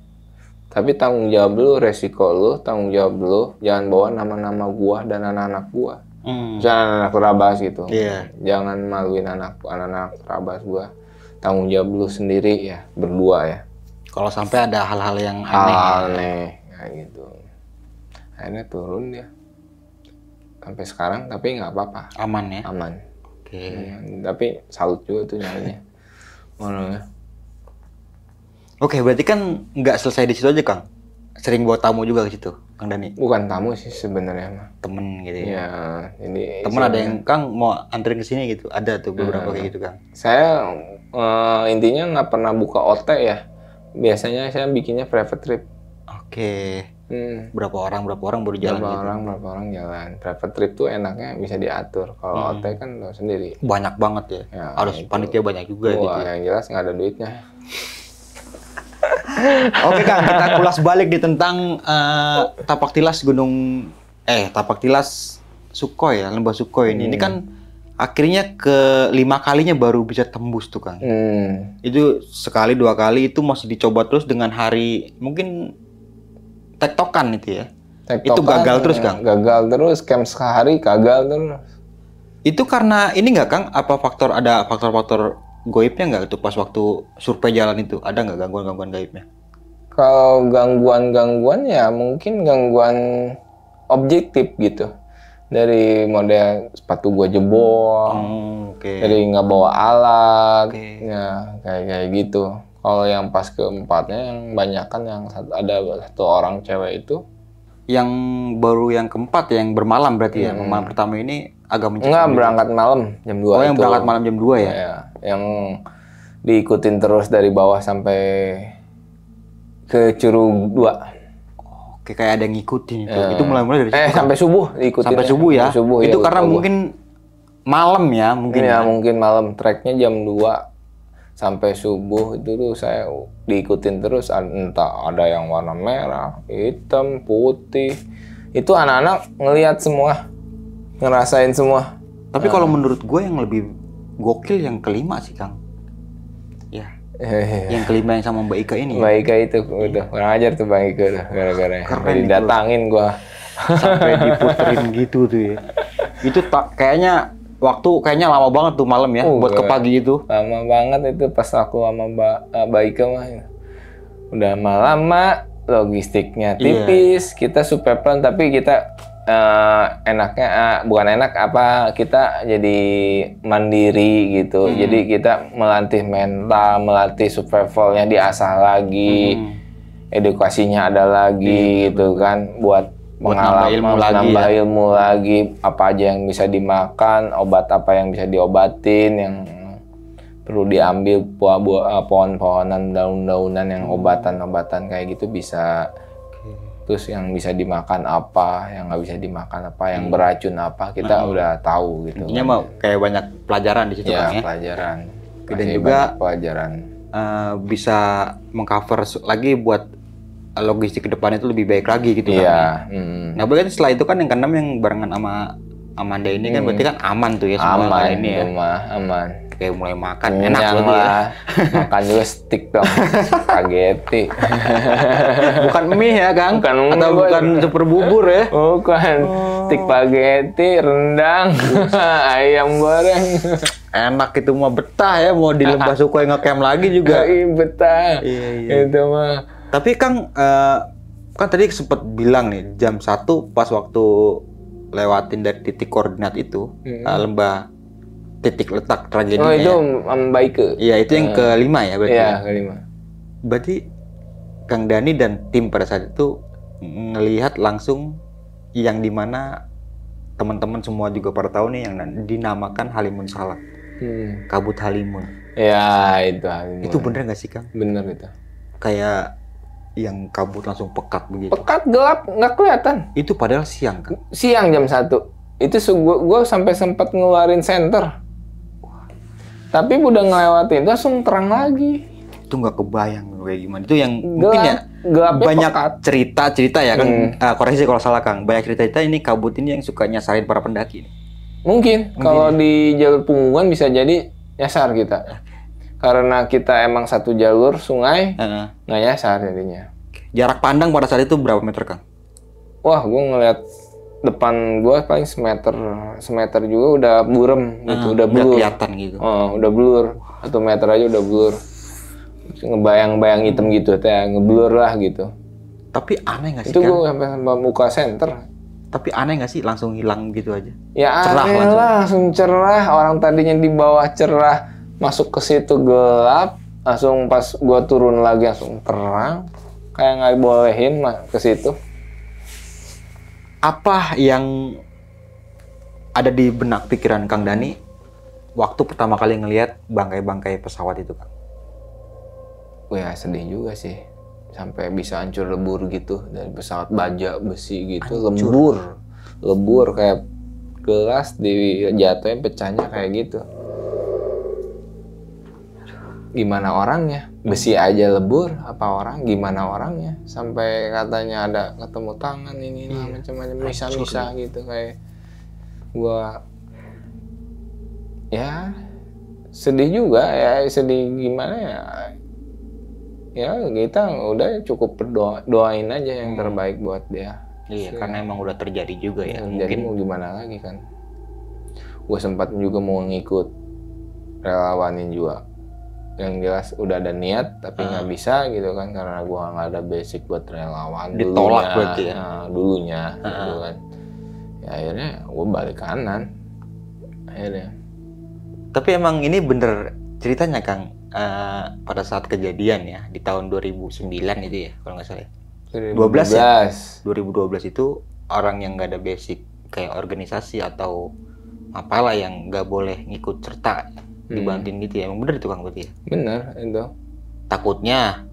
Speaker 1: Tapi tanggung jawab lu, resiko lu, tanggung jawab lu. Jangan bawa nama-nama gua dan anak-anak gua. Misalnya anak-anak terabas gitu. Jangan maluin anak-anak terabas gua. Tanggung jawab lu sendiri ya, berdua ya.
Speaker 2: Kalau sampai ada hal-hal yang
Speaker 1: aneh kayak gitu. Akhirnya turun dia. Sampai sekarang tapi nggak apa-apa.
Speaker 2: Aman ya?
Speaker 1: Aman.
Speaker 2: Oke.
Speaker 1: Tapi salut juga tuh nyarinya.
Speaker 2: Oke, berarti kan nggak selesai di situ aja, Kang. Sering bawa tamu juga ke situ, Kang Dani.
Speaker 1: Bukan tamu sih sebenarnya mah.
Speaker 2: Temen gitu ya.
Speaker 1: Iya, ini
Speaker 2: temen ada yang Kang mau anterin ke sini gitu. Ada tuh beberapa kayak gitu, Kang.
Speaker 1: Saya intinya nggak pernah buka OT ya. Biasanya saya bikinnya private trip.
Speaker 2: Oke. Berapa orang baru jalan
Speaker 1: Berapa orang jalan. Private trip tuh enaknya bisa diatur. Kalau OT kan lo sendiri.
Speaker 2: Banyak banget ya. Harus panitia banyak juga gitu.
Speaker 1: Yang jelas nggak ada duitnya.
Speaker 2: Oke Kang, kita kulas balik di tentang Tapak Tilas Tapak Tilas Sukhoi ya, Lembah Sukhoi ini. Ini kan akhirnya ke 5 kalinya baru bisa tembus tuh Kang. Itu sekali 2 kali itu masih dicoba terus dengan hari mungkin tektokan itu ya. Itu gagal terus Kang.
Speaker 1: Gagal terus, camp sehari gagal terus.
Speaker 2: Itu karena ini nggak Kang? Apa ada faktor-faktor goibnya nggak itu pas waktu survei jalan itu? Ada nggak gangguan-gangguan gaibnya?
Speaker 1: Kalau gangguan-gangguan ya mungkin gangguan objektif gitu. Dari model sepatu gua jebol, dari nggak bawa alat, ya kayak gitu. Kalau yang pas keempatnya yang banyakan yang ada 1 orang cewek itu.
Speaker 2: Yang baru yang keempat yang bermalam berarti ya? Malam pertama ini agak mencekam.
Speaker 1: Enggak, berangkat malam jam 2
Speaker 2: itu. Yang berangkat malam jam 2 ya?
Speaker 1: Ya, yang diikutin terus dari bawah sampai ke Curug 2.
Speaker 2: Oke, kayak ada yang ngikutin itu. Itu mulai dari
Speaker 1: situ. Sampai subuh diikutin.
Speaker 2: Sampai subuh ya?
Speaker 1: Sampai subuh,
Speaker 2: itu ya, karena mungkin malam ya mungkin.
Speaker 1: Ya, mungkin malam. Treknya jam 2 sampai subuh itu tuh saya diikutin terus. Entah ada yang warna merah, hitam, putih. Itu anak-anak ngelihat semua. Ngerasain semua.
Speaker 2: Tapi kalau menurut gue yang lebih gokil yang kelima sih Kang. Ya. Yang kelima yang sama Mbak Ika ini.
Speaker 1: Mbak Ika itu udah kurang ajar tuh Mbak Ika tuh gara-gara didatangin gua.
Speaker 2: Sampai diputerin gitu tuh ya. Itu kayaknya lama banget tuh malam ya buat ke pagi itu.
Speaker 1: Lama banget itu pas aku sama Mbak Ika mah. Udah lama, logistiknya tipis, kita super plan tapi kita enaknya bukan enak apa kita jadi mandiri gitu. Jadi kita melatih mental, melatih survivalnya diasah lagi. Edukasinya ada lagi gitu kan buat pengalaman, nambah ilmu lagi, apa aja yang bisa dimakan, obat apa yang bisa diobatin, yang perlu diambil pohon-pohonan, daun-daunan yang obatan-obatan kayak gitu bisa. Terus yang bisa dimakan apa, yang nggak bisa dimakan apa, yang beracun apa, kita udah tahu gitu.
Speaker 2: Intinya mau kayak banyak pelajaran di situ kan ya.
Speaker 1: Pelajaran.
Speaker 2: Dan juga
Speaker 1: pelajaran.
Speaker 2: Bisa mengcover lagi buat logistik ke depan itu lebih baik lagi gitu
Speaker 1: kan.
Speaker 2: Nah, bahkan setelah itu kan yang keenam yang barengan sama Amanda ini kan berarti kan aman tuh ya semua
Speaker 1: aman,
Speaker 2: ini ya.
Speaker 1: Aman.
Speaker 2: Kayak mulai makan enak banget ya.
Speaker 1: Makan juga stick dong. Spaghetti.
Speaker 2: Bukan mie ya, Kang? Atau bukan super bubur ya?
Speaker 1: Bukan. Stick spaghetti, rendang, ayam goreng.
Speaker 2: Enak itu mah betah ya, mau di Lembah Sukoi ngecamp lagi juga.
Speaker 1: Iya, betah.
Speaker 2: Iya.
Speaker 1: Itu mah.
Speaker 2: Tapi Kang, kan tadi sempet bilang nih, jam 1 pas waktu lewatin dari titik koordinat itu, lembah titik letak tragedinya.
Speaker 1: Oh, itu Mbak Ike.
Speaker 2: Iya, itu yang kelima ya berarti.
Speaker 1: Iya, kelima.
Speaker 2: Berarti Kang Dani dan tim pada saat itu ngelihat langsung yang dimana teman-teman semua juga pada tahu nih yang dinamakan Halimun Salak. Kabut Halimun.
Speaker 1: Ya, itu Halimun.
Speaker 2: Itu bener nggak sih, Kang?
Speaker 1: Bener itu.
Speaker 2: Kayak yang kabut langsung pekat begitu.
Speaker 1: Pekat, gelap, nggak kelihatan.
Speaker 2: Itu padahal siang, kan?
Speaker 1: Siang jam 1. Itu gue sampai sempat ngeluarin senter. Tapi udah ngelewatin, langsung terang lagi.
Speaker 2: Itu nggak kebayang kayak gimana. Itu yang
Speaker 1: Gelap,
Speaker 2: mungkin ya banyak
Speaker 1: pekat.
Speaker 2: cerita ya kan. Koreksi kalau salah, Kang. Banyak cerita ini kabut ini yang suka nyasarin para pendaki.
Speaker 1: Mungkin. Kalau di jalur Punggungan bisa jadi nyasar kita. Karena kita emang satu jalur sungai, nggak nyasar jadinya.
Speaker 2: Jarak pandang pada saat itu berapa meter, Kang?
Speaker 1: Wah, gue ngeliat depan gue paling semeter juga udah burem gitu, udah blur.
Speaker 2: Udah kelihatan gitu.
Speaker 1: Udah blur, 1 meter aja udah blur. Ngebayang-bayang hitam gitu, ngeblur lah gitu.
Speaker 2: Tapi aneh nggak sih,
Speaker 1: Itu
Speaker 2: Kang?
Speaker 1: gue sampai buka senter.
Speaker 2: Tapi aneh nggak sih langsung hilang gitu aja?
Speaker 1: Ya
Speaker 2: cerah
Speaker 1: aneh lah, langsung cerah. Orang tadinya di bawah cerah, masuk ke situ gelap, langsung pas gua turun lagi langsung terang, kayak nggak bolehin ke situ.
Speaker 2: Apa yang ada di benak pikiran Kang Dani waktu pertama kali ngelihat bangkai-bangkai pesawat itu, Kang?
Speaker 1: Wah, sedih juga sih, sampai bisa hancur lebur gitu dari pesawat baja besi gitu. Lebur kayak gelas dijatuhin pecahnya kayak gitu. Gimana orangnya? Besi aja lebur, apa orang? Gimana orangnya? Sampai katanya ada ketemu tangan ini macam-macam misah-misah gitu kayak gua. Ya sedih juga ya, sedih gimana ya? Ya kita udah cukup doain aja yang terbaik buat dia.
Speaker 2: Iya, karena emang udah terjadi juga ya.
Speaker 1: Jadi mau gimana lagi kan? Gue sempat juga mau ngikut relawanin juga. Yang jelas udah ada niat tapi nggak bisa gitu kan karena gua nggak ada basic buat relawan.
Speaker 2: Ditolak berarti ya?
Speaker 1: Dulunya gitu kan. Ya akhirnya gua balik kanan. Akhirnya.
Speaker 2: Tapi emang ini bener ceritanya, Kang, pada saat kejadian ya di tahun 2009 itu ya kalau nggak salah.
Speaker 1: 2012
Speaker 2: ya? 2012 itu orang yang nggak ada basic kayak organisasi atau apalah yang nggak boleh ngikut serta dibantuin gitu ya. Emang bener itu, Kang, berarti ya?
Speaker 1: Bener itu.
Speaker 2: Takutnya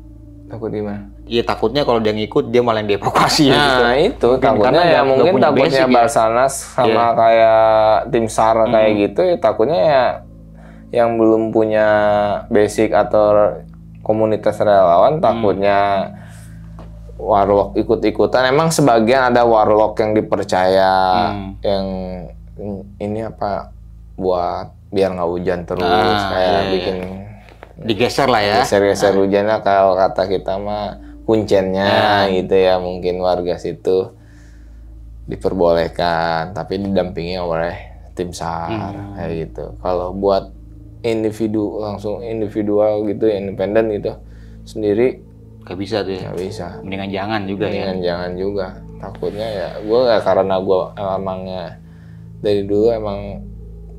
Speaker 1: gimana?
Speaker 2: Iya, takutnya kalau dia ngikut dia malah yang dievakuasi ya gitu.
Speaker 1: Nah itu takutnya ya mungkin takutnya Basarnas sama kayak tim SAR kayak gitu ya, takutnya ya yang belum punya basic atau komunitas relawan takutnya warlock ikut-ikutan. Emang sebagian ada warlock yang dipercaya yang ini apa buat biar nggak hujan terus kayak bikin
Speaker 2: Digeser lah ya.
Speaker 1: Geser-geser hujannya kalau kata kita mah kuncennya gitu ya, mungkin warga situ diperbolehkan, tapi didampingi oleh tim SAR kayak gitu. Kalau buat langsung individual gitu, independen gitu sendiri
Speaker 2: Gak bisa tuh ya.
Speaker 1: nggak bisa.
Speaker 2: Mendingan jangan juga
Speaker 1: Mendingan jangan juga. Takutnya ya, gue nggak, karena gue emangnya dari dulu emang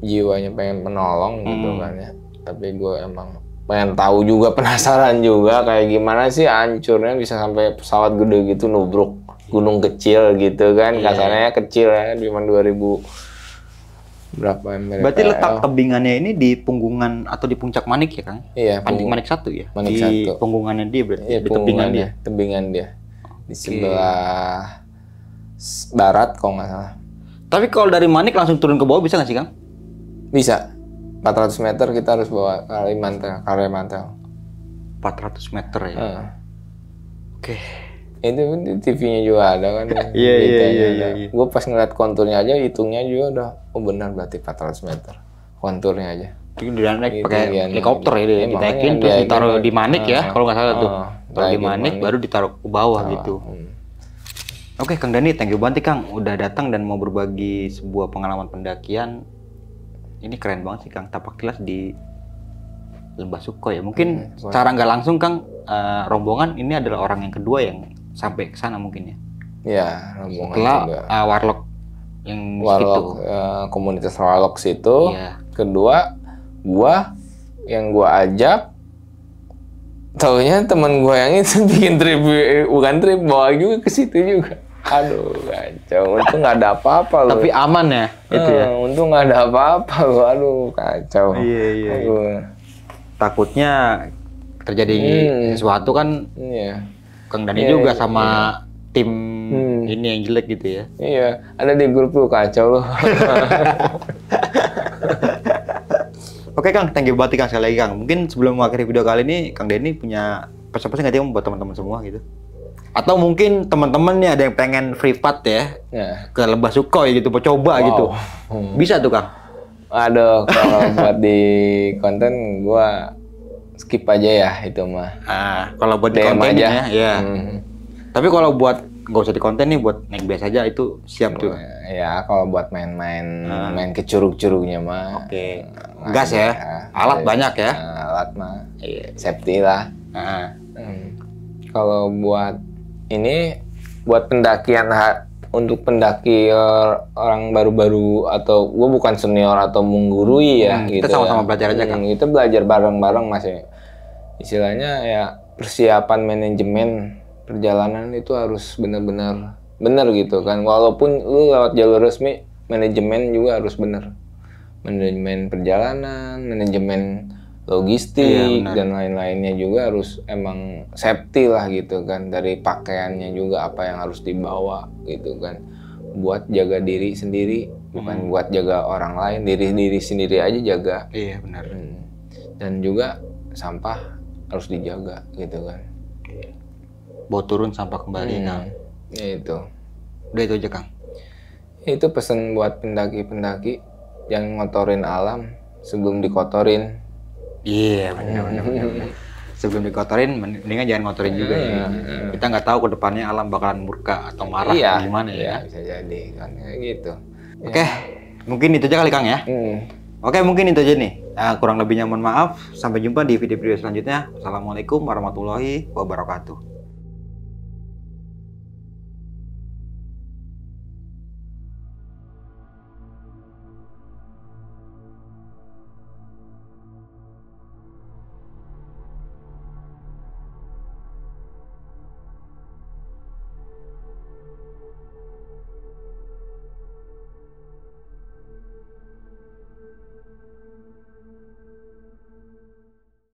Speaker 1: jiwanya pengen penolong gitu kan ya. Tapi gue emang pengen tahu juga, penasaran juga kayak gimana sih hancurnya bisa sampai pesawat gede gitu nubruk gunung kecil gitu kan. Kasarnya kecil ya, cuma 2000 berapa mdpl.
Speaker 2: Berarti letak tebingannya ini di punggungan atau di puncak Manik ya Kang?
Speaker 1: Iya,
Speaker 2: Manik 1 ya?
Speaker 1: Manik
Speaker 2: di
Speaker 1: 1.
Speaker 2: punggungannya dia berarti,
Speaker 1: Iya,
Speaker 2: di tebingan dia.
Speaker 1: Tebingan dia. Di sebelah barat kalau nggak salah.
Speaker 2: Tapi kalau dari Manik langsung turun ke bawah bisa nggak sih Kang?
Speaker 1: Bisa. 400 meter kita harus bawa Kalimantan.
Speaker 2: 400 meter ya? Oke.
Speaker 1: Itu TV-nya juga ada kan.
Speaker 2: Iya.
Speaker 1: Gue pas ngeliat konturnya aja, hitungnya juga udah, oh benar berarti 400 meter konturnya aja.
Speaker 2: Itu dia naik
Speaker 1: Gitu,
Speaker 2: pakai
Speaker 1: iya,
Speaker 2: helikopter ya, dia
Speaker 1: makanya
Speaker 2: ditaikin terus
Speaker 1: dia
Speaker 2: ditaruh
Speaker 1: gitu.
Speaker 2: di Manik ya, kalau nggak salah tuh. Taruh di
Speaker 1: naikin
Speaker 2: Manik baru ditaruh ke bawah gitu. Oke Kang Dani, thank you banget Kang udah datang dan mau berbagi sebuah pengalaman pendakian. Ini keren banget sih Kang, tapak tilas di Lembah Sukoh ya. Mungkin secara nggak langsung Kang, rombongan ini adalah orang yang kedua yang sampai ke sana mungkin ya.
Speaker 1: Ya, rombongan
Speaker 2: Setelah
Speaker 1: juga.
Speaker 2: Warlock yang
Speaker 1: Warlock, komunitas Warlock situ.
Speaker 2: Iya.
Speaker 1: Kedua, yang gua ajak, taunya teman gua yang itu bikin trip, bukan trip, bawa juga ke situ juga. Aduh, kacau. Untung nggak ada apa-apa loh.
Speaker 2: Tapi aman ya itu ya.
Speaker 1: Untung nggak ada apa-apa loh. Aduh, kacau.
Speaker 2: Iya.
Speaker 1: Aduh.
Speaker 2: Takutnya terjadi sesuatu kan.
Speaker 1: Iya.
Speaker 2: Kang Dani juga sama tim ini yang jelek gitu ya.
Speaker 1: Iya, ada di grup tuh, kacau loh.
Speaker 2: Oke Kang, thank you banget Kang sekali lagi Kang. Mungkin sebelum mengakhiri video kali ini, Kang Dani punya pesan-pesan nggak sih buat teman-teman semua gitu? Atau mungkin teman-teman nih ada yang pengen free path ya, ke Lembah Sukoh gitu, mau coba gitu. Bisa tuh Kang?
Speaker 1: Aduh, kalau buat di konten gua skip aja ya itu mah.
Speaker 2: Kalau buat di
Speaker 1: DM
Speaker 2: konten
Speaker 1: aja.
Speaker 2: ya. Tapi kalau buat nggak usah di konten nih, buat naik biasa aja itu siap tuh.
Speaker 1: Ya, kalau buat main ke curug-curugnya mah.
Speaker 2: Oke. Gas ya. Alat banyak ya.
Speaker 1: Alat mah. Safety lah. Kalau buat ini, buat pendakian untuk pendaki orang baru-baru atau gue bukan senior atau menggurui ya gitu.
Speaker 2: Kita sama-sama belajar aja Kang.
Speaker 1: Kita belajar bareng-bareng masih. Istilahnya ya persiapan manajemen perjalanan itu harus benar-benar benar gitu kan. Walaupun lu lewat jalur resmi, manajemen juga harus benar. Manajemen perjalanan, manajemen logistik dan lain-lainnya juga harus emang safety lah gitu kan. Dari pakaiannya juga apa yang harus dibawa gitu kan. Buat jaga diri sendiri, bukan buat jaga orang lain. Diri sendiri aja jaga.
Speaker 2: Iya benar.
Speaker 1: Dan juga sampah harus dijaga gitu kan.
Speaker 2: Bawa turun sampah kembali Kang.
Speaker 1: Ya itu.
Speaker 2: Udah itu aja Kang.
Speaker 1: Itu pesan buat pendaki-pendaki, jangan ngotorin alam sebelum dikotorin.
Speaker 2: Iya benar. Sebelum dikotorin, mendingan jangan ngotorin juga ya. Kita nggak tahu ke depannya alam bakalan murka atau marah atau gimana ya.
Speaker 1: Bisa jadi kan kayak gitu.
Speaker 2: Oke, mungkin itu aja kali Kang ya. Oke, mungkin itu aja nih. Kurang lebihnya mohon maaf. Sampai jumpa di video-video selanjutnya. Assalamualaikum warahmatullahi wabarakatuh.